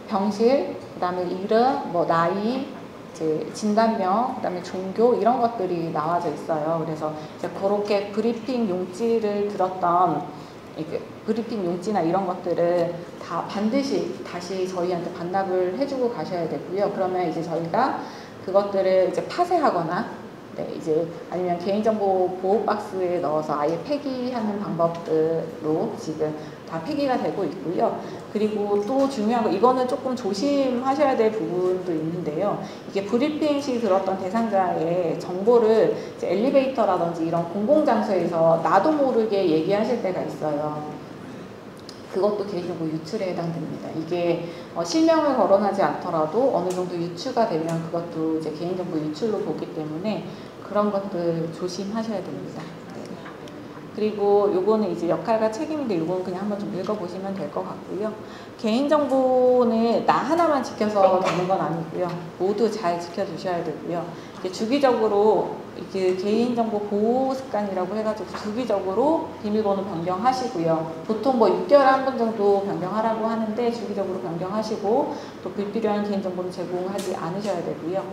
병실, 그다음에 이름, 뭐 나이, 이제 진단명, 그다음에 종교 이런 것들이 나와져 있어요. 그래서 이제 그렇게 브리핑 용지를 들었던 브리핑 용지나 이런 것들을 다 반드시 다시 저희한테 반납을 해주고 가셔야 되고요. 그러면 이제 저희가 그것들을 이제 파쇄하거나 이제 아니면 개인정보 보호 박스에 넣어서 아예 폐기하는 방법으로 지금 다 폐기가 되고 있고요. 그리고 또 중요한 거, 이거는 조금 조심하셔야 될 부분도 있는데요. 이게 브리핑 시 들었던 대상자의 정보를 이제 엘리베이터라든지 이런 공공장소에서 나도 모르게 얘기하실 때가 있어요. 그것도 개인정보 유출에 해당됩니다. 이게 실명을 거론하지 않더라도 어느 정도 유추가 되면 그것도 이제 개인정보 유출로 보기 때문에 그런 것들 조심하셔야 됩니다. 네. 그리고 요거는 이제 역할과 책임인데 요거는 그냥 한번 좀 읽어보시면 될 것 같고요. 개인정보는 나 하나만 지켜서 되는 건 아니고요. 모두 잘 지켜주셔야 되고요. 이게 주기적으로 이게 개인정보 보호 습관이라고 해가지고 주기적으로 비밀번호 변경하시고요. 보통 뭐 6개월에 한 번 정도 변경하라고 하는데 주기적으로 변경하시고 또 불필요한 개인정보는 제공하지 않으셔야 되고요.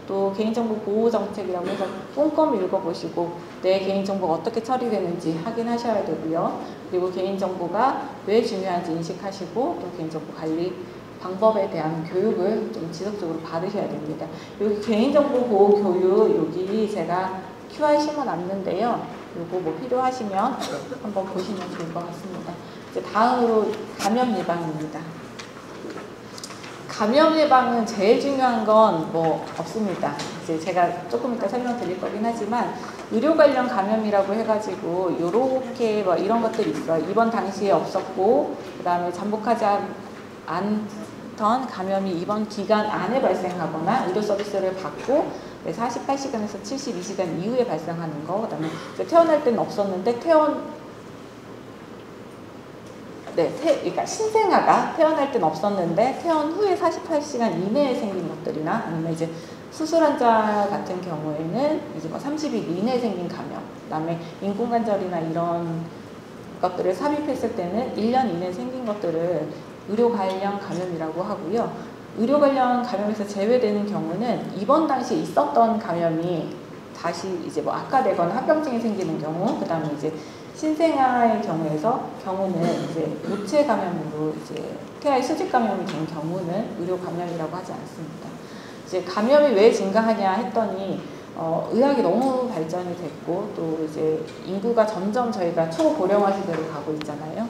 또 개인정보 보호 정책이라고 해서 꼼꼼히 읽어보시고 내 개인정보가 어떻게 처리되는지 확인하셔야 되고요. 그리고 개인정보가 왜 중요한지 인식하시고 또 개인정보 관리 방법에 대한 교육을 좀 지속적으로 받으셔야 됩니다. 여기 개인정보 보호 교육 여기 제가 QR 심어놨는데요. 요거 뭐 필요하시면 한번 보시면 좋을 것 같습니다. 이제 다음으로 감염 예방입니다. 감염 예방은 제일 중요한 건 뭐 없습니다. 이제 제가 조금 이따 설명드릴 거긴 하지만 의료 관련 감염이라고 해가지고 요렇게 뭐 이런 것들이 있어요. 입원 당시에 없었고 그 다음에 잠복하지 않던 감염이 입원 기간 안에 발생하거나 의료 서비스를 받고 48시간에서 72시간 이후에 발생하는 거, 그 다음에 태어날 때는 없었는데 그러니까 신생아가 태어날 땐 없었는데 태어난 후에 48시간 이내에 생긴 것들이나 아니면 이제 수술 환자 같은 경우에는 이제 뭐 30일 이내에 생긴 감염, 그다음에 인공관절이나 이런 것들을 삽입했을 때는 1년 이내에 생긴 것들을 의료 관련 감염이라고 하고요. 의료 관련 감염에서 제외되는 경우는 입원 당시에 있었던 감염이 다시 이제 뭐 악화되거나 합병증이 생기는 경우, 그다음에 이제 신생아의 경우는 이제 모체 감염으로 이제 태아의 수직 감염이 된 경우는 의료 감염이라고 하지 않습니다. 이제 감염이 왜 증가하냐 했더니 의학이 너무 발전이 됐고 또 이제 인구가 점점 저희가 초고령화 시대로 가고 있잖아요.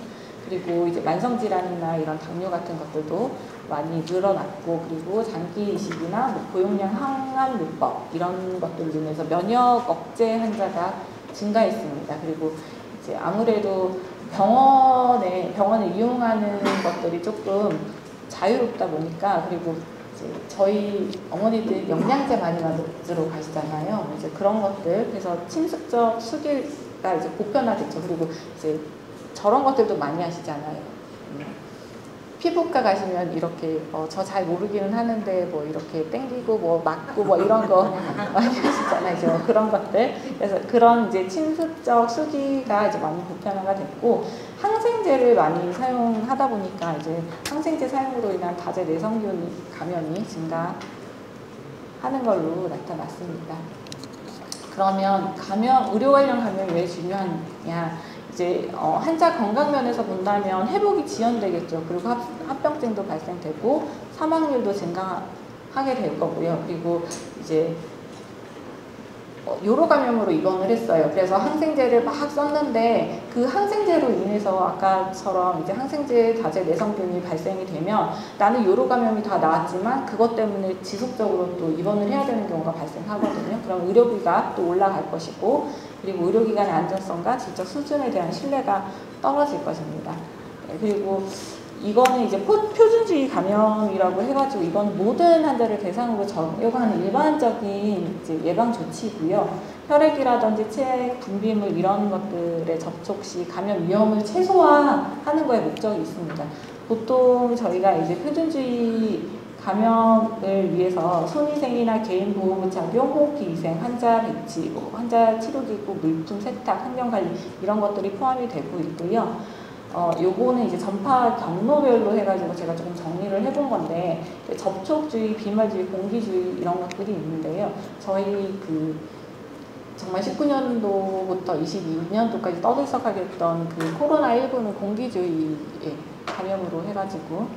그리고 이제 만성질환이나 이런 당뇨 같은 것들도 많이 늘어났고 그리고 장기 이식이나 뭐 고용량 항암요법 이런 것들로 인해서 면역 억제 환자가 증가했습니다. 그리고 이제 아무래도 병원을 이용하는 것들이 조금 자유롭다 보니까 그리고 이제 저희 어머니들 영양제 많이 만들어 가시잖아요. 이제 그런 것들 그래서 침습적 수기가 이제 보편화됐죠. 그리고 이제 저런 것들도 많이 하시잖아요. 피부과 가시면 이렇게 저 잘 모르기는 하는데 뭐 이렇게 땡기고 뭐 맞고 뭐 이런 거 많이 하시잖아요. 그런 것들. 그래서 그런 이제 침습적 수기가 이제 많이 보편화가 됐고 항생제를 많이 사용하다 보니까 이제 항생제 사용으로 인한 다제 내성균 감염이 증가하는 걸로 나타났습니다. 그러면 의료 관련 감염이 왜 중요하냐? 이제 환자 건강 면에서 본다면 회복이 지연되겠죠. 그리고 합병증도 발생되고 사망률도 증가하게 될 거고요. 그리고 이제 요로 감염으로 입원을 했어요. 그래서 항생제를 막 썼는데 그 항생제로 인해서 아까처럼 이제 항생제 다제 내성균이 발생이 되면 나는 요로 감염이 다 나았지만 그것 때문에 지속적으로 또 입원을 해야 되는 경우가 발생하거든요. 그럼 의료비가 또 올라갈 것이고 그리고 의료기관의 안전성과 질적 수준에 대한 신뢰가 떨어질 것입니다. 그리고 이거는 이제 표준주의 감염이라고 해가지고 이건 모든 환자를 대상으로 적용하는 일반적인 이제 예방 조치고요. 혈액이라든지 체액, 분비물 이런 것들의 접촉 시 감염 위험을 최소화하는 거에 목적이 있습니다. 보통 저희가 이제 표준주의 감염을 위해서 손위생이나 개인 보호구 착용, 호흡기 위생, 환자 배치, 환자 치료기구, 물품 세탁, 환경관리 이런 것들이 포함이 되고 있고요. 요거는 이제 전파 경로별로 해가지고 제가 조금 정리를 해본 건데 접촉주의, 비말주의, 공기주의 이런 것들이 있는데요. 저희 정말 19년도부터 22년도까지 떠들썩하게 했던 코로나19는 공기주의 감염으로 해가지고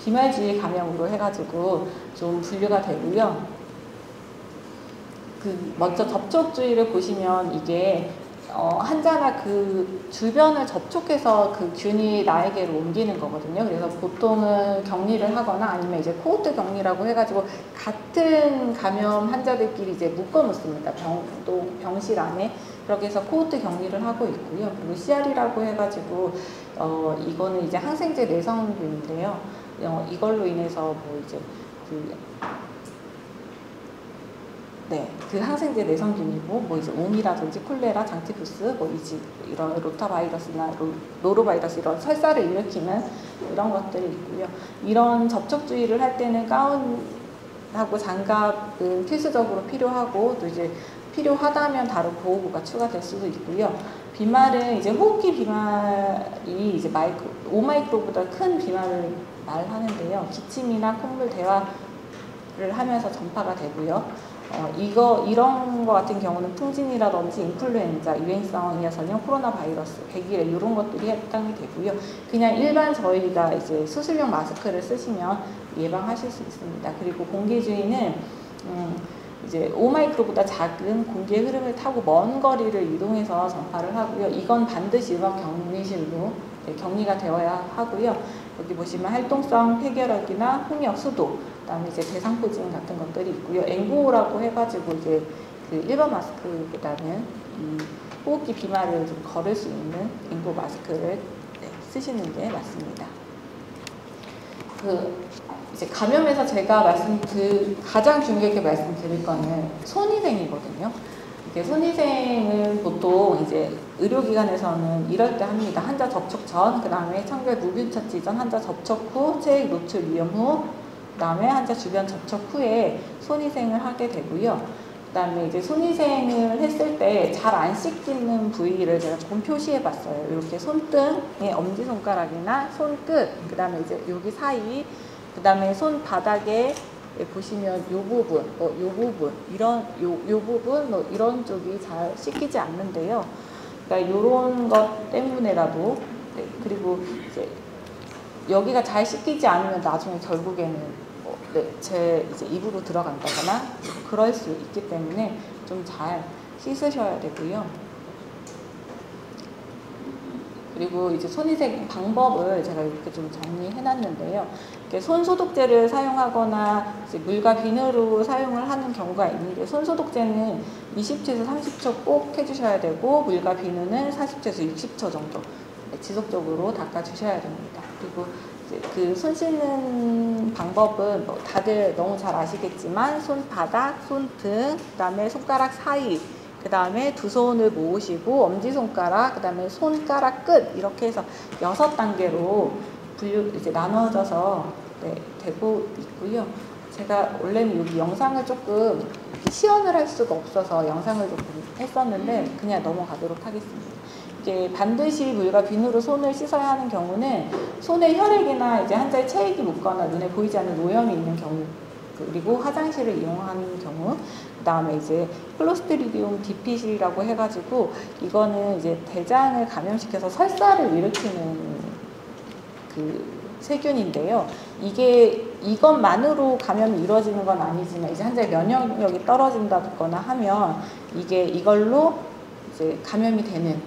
비말주의 감염으로 해가지고 좀 분류가 되고요. 먼저 접촉주의를 보시면 이게 환자나 그 주변을 접촉해서 그 균이 나에게로 옮기는 거거든요. 그래서 보통은 격리를 하거나 아니면 이제 코호트 격리라고 해가지고 같은 감염 환자들끼리 이제 묶어 놓습니다. 병실 안에. 그렇게 해서 코호트 격리를 하고 있고요. 그리고 CR이라고 해가지고 이거는 이제 항생제 내성균인데요. 이걸로 인해서 그 항생제 내성균이고 이제 옹이라든지 콜레라, 장티푸스, 이런 로타바이러스나 노로바이러스 이런 설사를 일으키는 이런 것들이 있고요. 이런 접촉주의를 할 때는 가운하고 장갑은 필수적으로 필요하고 또 이제 필요하다면 다른 보호구가 추가될 수도 있고요. 비말은 이제 호흡기 비말이 이제 5마이크로보다 큰 비말을 말하는데요. 기침이나 콧물 대화를 하면서 전파가 되고요. 이런 거 같은 경우는 풍진이라든지 인플루엔자, 유행성 이어설령, 코로나 바이러스, 백일에 이런 것들이 해당이 되고요. 그냥 일반 저희가 이제 수술용 마스크를 쓰시면 예방하실 수 있습니다. 그리고 공기주의는 이제 5마이크로보다 작은 공기의 흐름을 타고 먼 거리를 이동해서 전파를 하고요. 이건 반드시 음악 격리실로 격리가 되어야 하고요. 여기 보시면 활동성 폐결핵이나 홍역, 수도, 그다음에 이제 대상포진 같은 것들이 있고요. 앵보라고 해가지고 이제 일반 마스크보다는 호흡기 비말을 좀 걸을 수 있는 앵보 마스크를 쓰시는 게 맞습니다. 이제 감염에서 제가 가장 중요하게 말씀드릴 거는 손위생이거든요. 이게 손위생을 보통 이제 의료기관에서는 이럴 때 합니다. 환자 접촉 전, 그 다음에 청결 무균 처치 전, 환자 접촉 후, 체액 노출 위험 후, 그 다음에 환자 주변 접촉 후에 손위생을 하게 되고요. 그 다음에 이제 손위생을 했을 때 잘 안 씻기는 부위를 제가 조금 표시해 봤어요. 이렇게 손등의 엄지손가락이나 손끝, 그 다음에 이제 여기 사이, 그 다음에 손바닥에 보시면 요 부분, 요 부분, 이런 쪽이 잘 씻기지 않는데요. 그러니까 요런 것 때문에라도, 그리고 이제 여기가 잘 씻기지 않으면 나중에 결국에는 제 이제 입으로 들어간다거나 그럴 수 있기 때문에 좀 잘 씻으셔야 되고요. 그리고 이제 손위생 방법을 제가 이렇게 좀 정리해놨는데요. 손소독제를 사용하거나 이제 물과 비누로 사용을 하는 경우가 있는데, 손소독제는 20초에서 30초 꼭 해주셔야 되고, 물과 비누는 40초에서 60초 정도 지속적으로 닦아주셔야 됩니다. 그리고 이제 손 씻는 방법은 다들 너무 잘 아시겠지만, 손바닥, 손등, 그 다음에 손가락 사이, 그 다음에 두 손을 모으시고 엄지손가락, 그 다음에 손가락 끝, 이렇게 해서 6단계로 이제 나눠져서 되고 있고요. 제가 원래는 여기 영상을 조금 시연을 할 수가 없어서 영상을 조금 했었는데 그냥 넘어가도록 하겠습니다. 이게 반드시 물과 비누로 손을 씻어야 하는 경우는 손에 혈액이나 이제 환자의 체액이 묻거나 눈에 보이지 않는 오염이 있는 경우, 그리고 화장실을 이용하는 경우, 그 다음에 이제 클로스트리디움 디피실이라고 해가지고 이거는 이제 대장을 감염시켜서 설사를 일으키는 세균인데요. 이것만으로 감염이 이루어지는 건 아니지만 이제 환자의 면역력이 떨어진다거나 하면 이걸로 이제 감염이 되는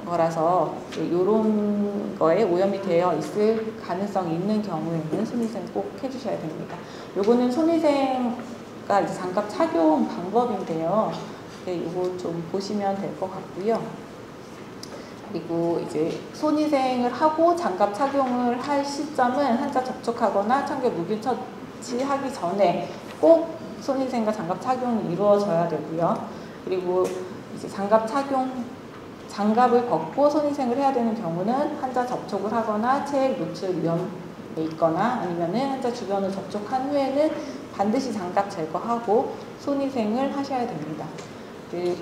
거라서 이런 거에 오염이 되어 있을 가능성이 있는 경우에는 손위생 꼭 해주셔야 됩니다. 요거는 손위생가 이제 장갑 착용 방법인데요. 이거 좀 보시면 될 것 같고요. 그리고 이제 손위생을 하고 장갑 착용을 할 시점은 환자 접촉하거나 청결 무균 처치하기 전에 꼭 손위생과 장갑 착용이 이루어져야 되고요. 그리고 이제 장갑을 벗고 손위생을 해야 되는 경우는 환자 접촉을 하거나 체액 노출 위험에 있거나 아니면은 환자 주변을 접촉한 후에는 반드시 장갑 제거하고 손위생을 하셔야 됩니다.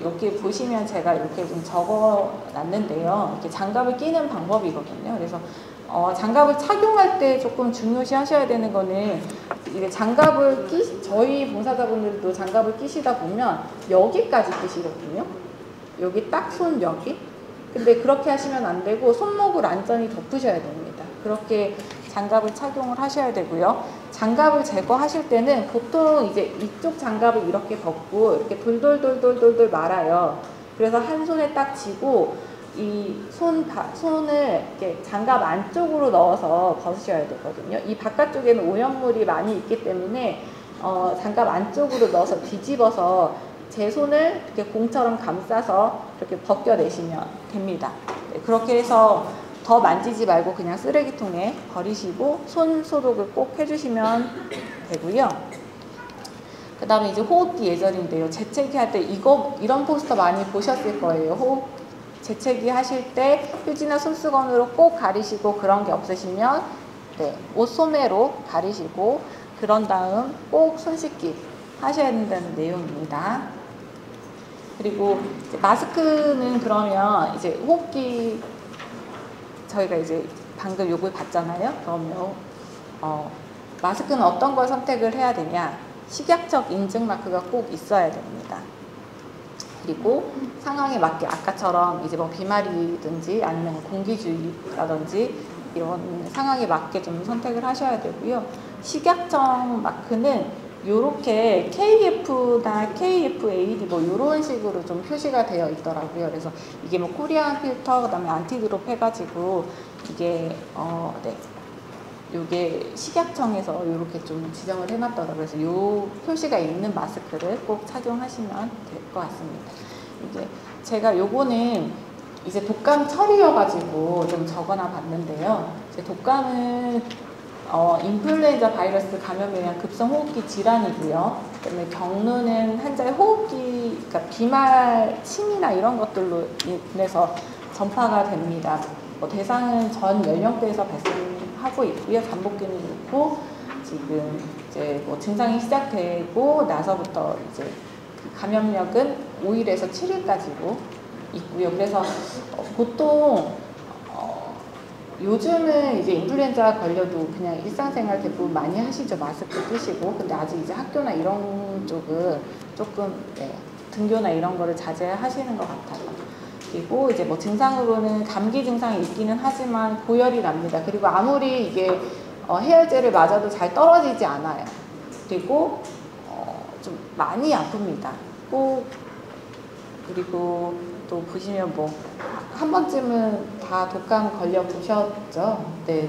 여기 보시면 제가 이렇게 좀 적어놨는데요. 이렇게 장갑을 끼는 방법이거든요. 그래서 장갑을 착용할 때 조금 중요시 하셔야 되는 거는 이게 장갑을 저희 봉사자분들도 장갑을 끼시다 보면 여기까지 끼시거든요. 여기 딱 손 여기. 근데 그렇게 하시면 안 되고 손목을 완전히 덮으셔야 됩니다. 그렇게 장갑을 착용을 하셔야 되고요. 장갑을 제거하실 때는 보통 이제 이쪽 장갑을 이렇게 벗고 이렇게 돌돌돌돌돌 말아요. 그래서 한 손에 딱 쥐고 이 손을 이렇게 장갑 안쪽으로 넣어서 벗으셔야 되거든요. 이 바깥쪽에는 오염물이 많이 있기 때문에 장갑 안쪽으로 넣어서 뒤집어서 제 손을 이렇게 공처럼 감싸서 이렇게 벗겨내시면 됩니다. 네, 그렇게 해서 더 만지지 말고 그냥 쓰레기통에 버리시고 손 소독을 꼭 해주시면 되고요. 그 다음에 이제 호흡기 예절인데요. 재채기 할 때 이런 포스터 많이 보셨을 거예요. 재채기 하실 때 휴지나 손수건으로 꼭 가리시고 그런 게 없으시면 네, 옷 소매로 가리시고 그런 다음 꼭 손 씻기 하셔야 된다는 내용입니다. 그리고 이제 마스크는 그러면 이제 호흡기 저희가 이제 방금 요걸 봤잖아요. 그러면 마스크는 어떤 걸 선택을 해야 되냐? 식약처 인증 마크가 꼭 있어야 됩니다. 그리고 상황에 맞게 아까처럼 이제 뭐 비말이든지 아니면 공기주의라든지 이런 상황에 맞게 좀 선택을 하셔야 되고요. 식약청 마크는 요렇게 KF나 KFAD 뭐 요런 식으로 좀 표시가 되어 있더라고요. 그래서 이게 뭐 코리안 필터 그다음에 안티드롭 해가지고 이게 네. 요게 식약청에서 이렇게 좀 지정을 해놨더라고요. 그래서 요 표시가 있는 마스크를 꼭 착용하시면 될 것 같습니다. 이게 제가 요거는 이제 독감 처리여가지고 좀 적어놔 봤는데요. 이제 독감은 인플루엔자 바이러스 감염에 의한 급성호흡기 질환이고요. 그다음에 경루는 환자의 호흡기, 그러니까 비말, 침이나 이런 것들로 인해서 전파가 됩니다. 대상은 전 연령대에서 발생하고 있고요. 잠복기는 있고 지금 이제 증상이 시작되고 나서부터 이제 감염력은 5일에서 7일까지로 있고요. 그래서 보통 요즘은 이제 인플루엔자 걸려도 그냥 일상생활 대부분 많이 하시죠. 마스크 쓰시고. 근데 아직 이제 학교나 이런 쪽은 조금 네, 등교나 이런 거를 자제하시는 것 같아요. 그리고 이제 뭐 증상으로는 감기 증상이 있기는 하지만 고열이 납니다. 그리고 아무리 이게 해열제를 맞아도 잘 떨어지지 않아요. 그리고 좀 많이 아픕니다. 그리고 또 보시면 뭐 한 번쯤은 다 독감 걸려 보셨죠? 네.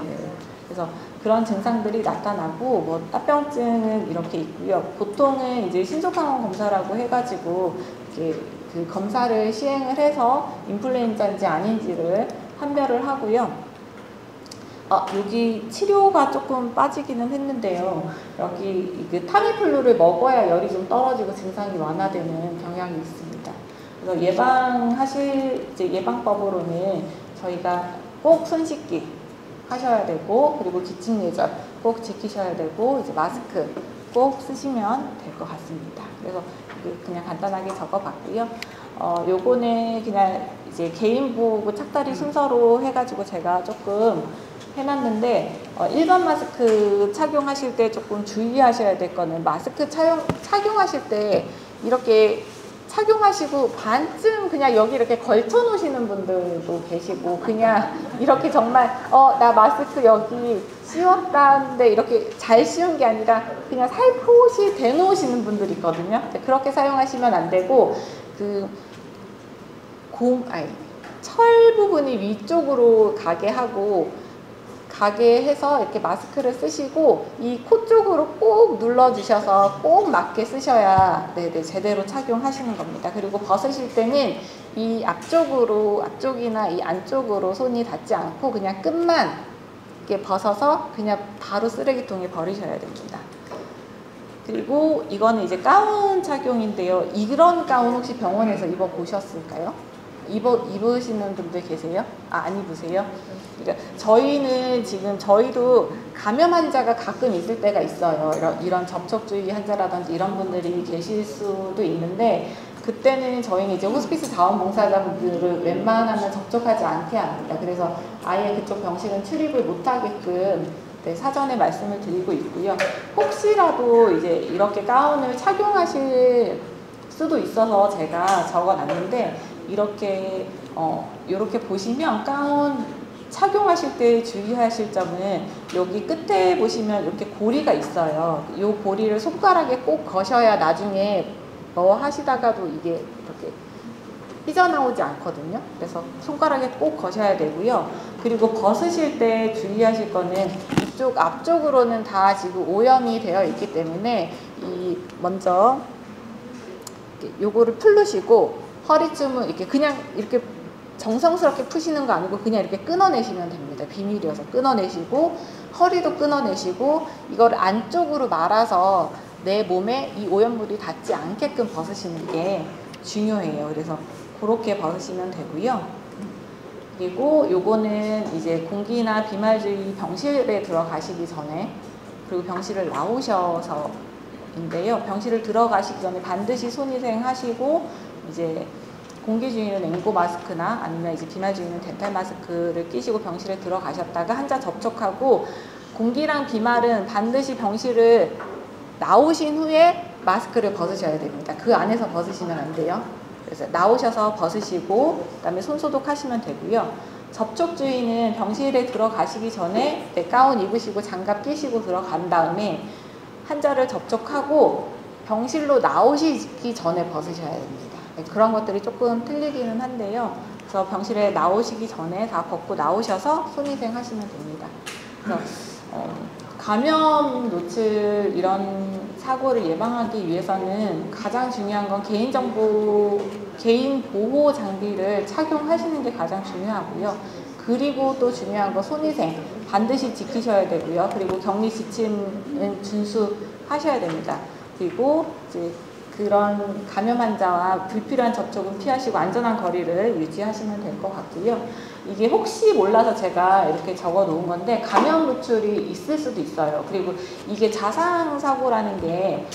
그래서 그런 증상들이 나타나고 뭐 따병증은 이렇게 있고요. 보통은 이제 신속항원 검사라고 해가지고 이렇게 그 검사를 시행을 해서 인플루엔자인지 아닌지를 판별을 하고요. 여기 치료가 조금 빠지기는 했는데요. 여기 그 타미플루를 먹어야 열이 좀 떨어지고 증상이 완화되는 경향이 있습니다. 그래서 예방법으로는 저희가 꼭 손 씻기 하셔야 되고, 그리고 기침 예절 꼭 지키셔야 되고, 이제 마스크 꼭 쓰시면 될 것 같습니다. 그래서 그냥 간단하게 적어봤고요. 요거는 그냥 이제 개인보고 착다리 순서로 해가지고 제가 조금 해놨는데, 일반 마스크 착용하실 때 조금 주의하셔야 될 거는 마스크 착용하실 때 이렇게 착용하시고 반쯤 그냥 여기 이렇게 걸쳐 놓으시는 분들도 계시고, 그냥 이렇게 정말 나 마스크 여기 씌웠다는데 이렇게 잘 씌운 게 아니라 그냥 살포시 대놓으시는 분들이 있거든요. 그렇게 사용하시면 안 되고, 철 부분이 위쪽으로 가게 해서 이렇게 마스크를 쓰시고 이 코 쪽으로 꼭 눌러주셔서 꼭 맞게 쓰셔야 제대로 착용하시는 겁니다. 그리고 벗으실 때는 이 앞쪽이나 이 안쪽으로 손이 닿지 않고 그냥 끝만 이렇게 벗어서 그냥 바로 쓰레기통에 버리셔야 됩니다. 그리고 이거는 이제 가운 착용인데요. 이런 가운 혹시 병원에서 입어 보셨을까요? 입으시는 분들 계세요? 안 입으세요? 그러니까 저희는 지금 저희도 감염 환자가 가끔 있을 때가 있어요. 이런 접촉주의 환자라든지 이런 분들이 계실 수도 있는데 그때는 저희는 이제 호스피스 자원봉사자분들을 웬만하면 접촉하지 않게 합니다. 그래서 아예 그쪽 병실은 출입을 못하게끔 네, 사전에 말씀을 드리고 있고요. 혹시라도 이제 이렇게 가운을 착용하실 수도 있어서 제가 적어놨는데 이렇게 보시면 가운 착용하실 때 주의하실 점은 여기 끝에 보시면 이렇게 고리가 있어요. 이 고리를 손가락에 꼭 거셔야 나중에 뭐 하시다가도 이게 이렇게 삐져나오지 않거든요. 그래서 손가락에 꼭 거셔야 되고요. 그리고 벗으실 때 주의하실 거는 이쪽 앞쪽으로는 다 지금 오염이 되어 있기 때문에 먼저 요거를 풀르시고 허리춤을 이렇게 그냥 이렇게 정성스럽게 푸시는 거 아니고 그냥 이렇게 끊어내시면 됩니다. 비닐이어서 끊어내시고 허리도 끊어내시고 이걸 안쪽으로 말아서 내 몸에 이 오염물이 닿지 않게끔 벗으시는 게 중요해요. 그래서 그렇게 벗으시면 되고요. 그리고 요거는 이제 공기나 비말주의 병실에 들어가시기 전에 그리고 병실을 나오셔서인데요. 병실을 들어가시기 전에 반드시 손위생 하시고 이제 공기주의는 앵고 마스크나 아니면 이제 비말주의는 덴탈 마스크를 끼시고 병실에 들어가셨다가 환자 접촉하고 공기랑 비말은 반드시 병실을 나오신 후에 마스크를 벗으셔야 됩니다. 그 안에서 벗으시면 안 돼요. 그래서 나오셔서 벗으시고 그다음에 손 소독하시면 되고요. 접촉주의는 병실에 들어가시기 전에 가운 입으시고 장갑 끼시고 들어간 다음에 환자를 접촉하고 병실로 나오시기 전에 벗으셔야 됩니다. 그런 것들이 조금 틀리기는 한데요. 그래서 병실에 나오시기 전에 다 벗고 나오셔서 손위생 하시면 됩니다. 그래서 감염 노출 이런 사고를 예방하기 위해서는 가장 중요한 건 개인 보호 장비를 착용하시는 게 가장 중요하고요. 그리고 또 중요한 건 손위생 반드시 지키셔야 되고요. 그리고 격리 지침은 준수하셔야 됩니다. 그리고 이제 그런 감염 환자와 불필요한 접촉은 피하시고 안전한 거리를 유지하시면 될 것 같고요. 이게 혹시 몰라서 제가 이렇게 적어 놓은 건데 감염 노출이 있을 수도 있어요. 그리고 이게 자상사고라는 게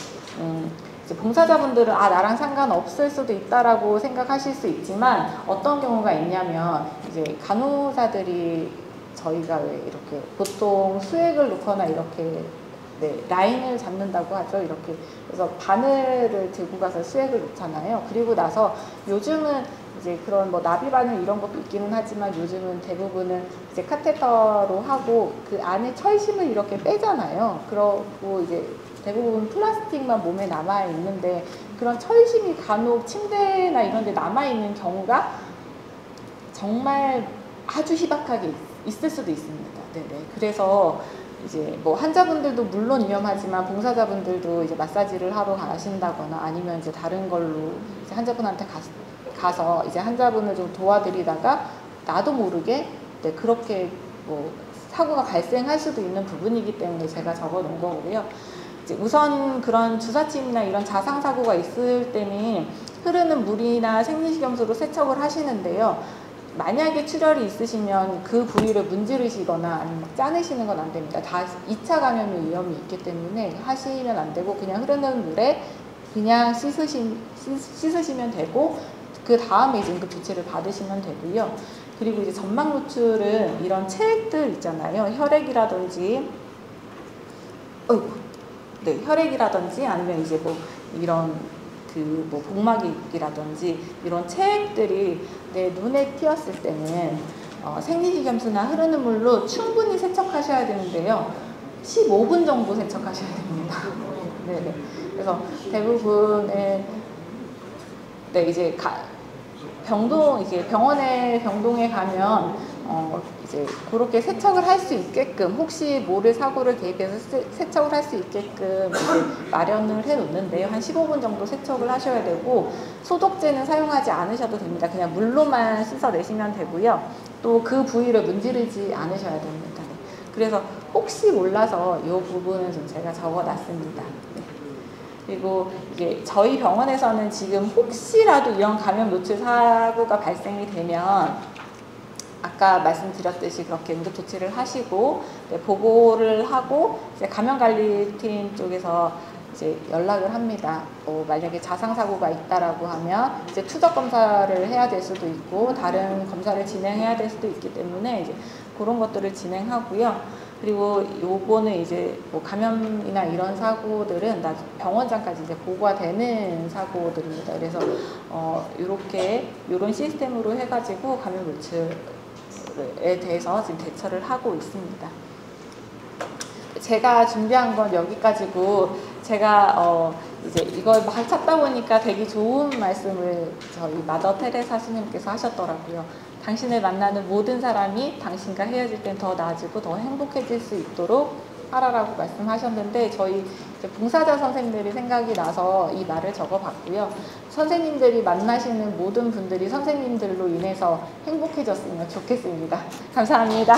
이제 봉사자분들은 나랑 상관없을 수도 있다라고 생각하실 수 있지만 어떤 경우가 있냐면 이제 간호사들이 저희가 왜 이렇게 보통 수액을 놓거나 이렇게 라인을 잡는다고 하죠. 이렇게. 그래서 바늘을 들고 가서 수액을 놓잖아요. 그리고 나서 요즘은 이제 그런 뭐 나비 바늘 이런 것도 있기는 하지만 요즘은 대부분은 이제 카테터로 하고 그 안에 철심을 이렇게 빼잖아요. 그러고 이제 대부분 플라스틱만 몸에 남아 있는데 그런 철심이 간혹 침대나 이런 데 남아 있는 경우가 정말 아주 희박하게 있을 수도 있습니다. 네네. 그래서 이제 뭐 환자분들도 물론 위험하지만 봉사자분들도 이제 마사지를 하러 가신다거나 아니면 이제 다른 걸로 이제 환자분한테 가서 이제 환자분을 좀 도와드리다가 나도 모르게 그렇게 뭐 사고가 발생할 수도 있는 부분이기 때문에 제가 적어 놓은 거고요. 이제 우선 그런 주사침이나 이런 자상 사고가 있을 때는 흐르는 물이나 생리식염수로 세척을 하시는데요. 만약에 출혈이 있으시면 그 부위를 문지르시거나 아니면 막 짜내시는 건 안 됩니다. 다 2차 감염의 위험이 있기 때문에 하시면 안 되고 그냥 흐르는 물에 그냥 씻으시면 되고 그 다음에 이제 응급 조치를 받으시면 되고요. 그리고 이제 점막 노출은 이런 체액들 있잖아요. 혈액이라든지 혈액이라든지 아니면 이제 뭐 이런 뭐 복막이라든지 이런 체액들이 내 눈에 띄었을 때는 생리식염수나 흐르는 물로 충분히 세척하셔야 되는데요. 15분 정도 세척하셔야 됩니다. 네네. 그래서 대부분의 이제 병동에 가면 이제 그렇게 세척을 할 수 있게끔 혹시 모를 사고를 대비해서 세척을 할 수 있게끔 이제 마련을 해 놓는데요. 한 15분 정도 세척을 하셔야 되고 소독제는 사용하지 않으셔도 됩니다. 그냥 물로만 씻어내시면 되고요. 또 그 부위를 문지르지 않으셔야 됩니다. 그래서 혹시 몰라서 이 부분은 좀 제가 적어놨습니다. 그리고 이제 저희 병원에서는 지금 혹시라도 이런 감염 노출 사고가 발생이 되면 아까 말씀드렸듯이 그렇게 응급 조치를 하시고 보고를 하고 이제 감염관리팀 쪽에서 이제 연락을 합니다. 만약에 자상 사고가 있다라고 하면 이제 추적 검사를 해야 될 수도 있고 다른 검사를 진행해야 될 수도 있기 때문에 이제 그런 것들을 진행하고요. 그리고 요거는 이제 뭐 감염이나 이런 사고들은 병원장까지 이제 보고가 되는 사고들입니다. 그래서 요런 시스템으로 해가지고 감염 노출에 대해서 지금 대처를 하고 있습니다. 제가 준비한 건 여기까지고, 제가 이제 이걸 막 찾다 보니까 되게 좋은 말씀을 저희 마더 테레사 스님께서 하셨더라고요. 당신을 만나는 모든 사람이 당신과 헤어질 땐 더 나아지고 더 행복해질 수 있도록 하라라고 말씀하셨는데, 저희 이제 봉사자 선생님들이 생각이 나서 이 말을 적어봤고요. 선생님들이 만나시는 모든 분들이 선생님들로 인해서 행복해졌으면 좋겠습니다. 감사합니다.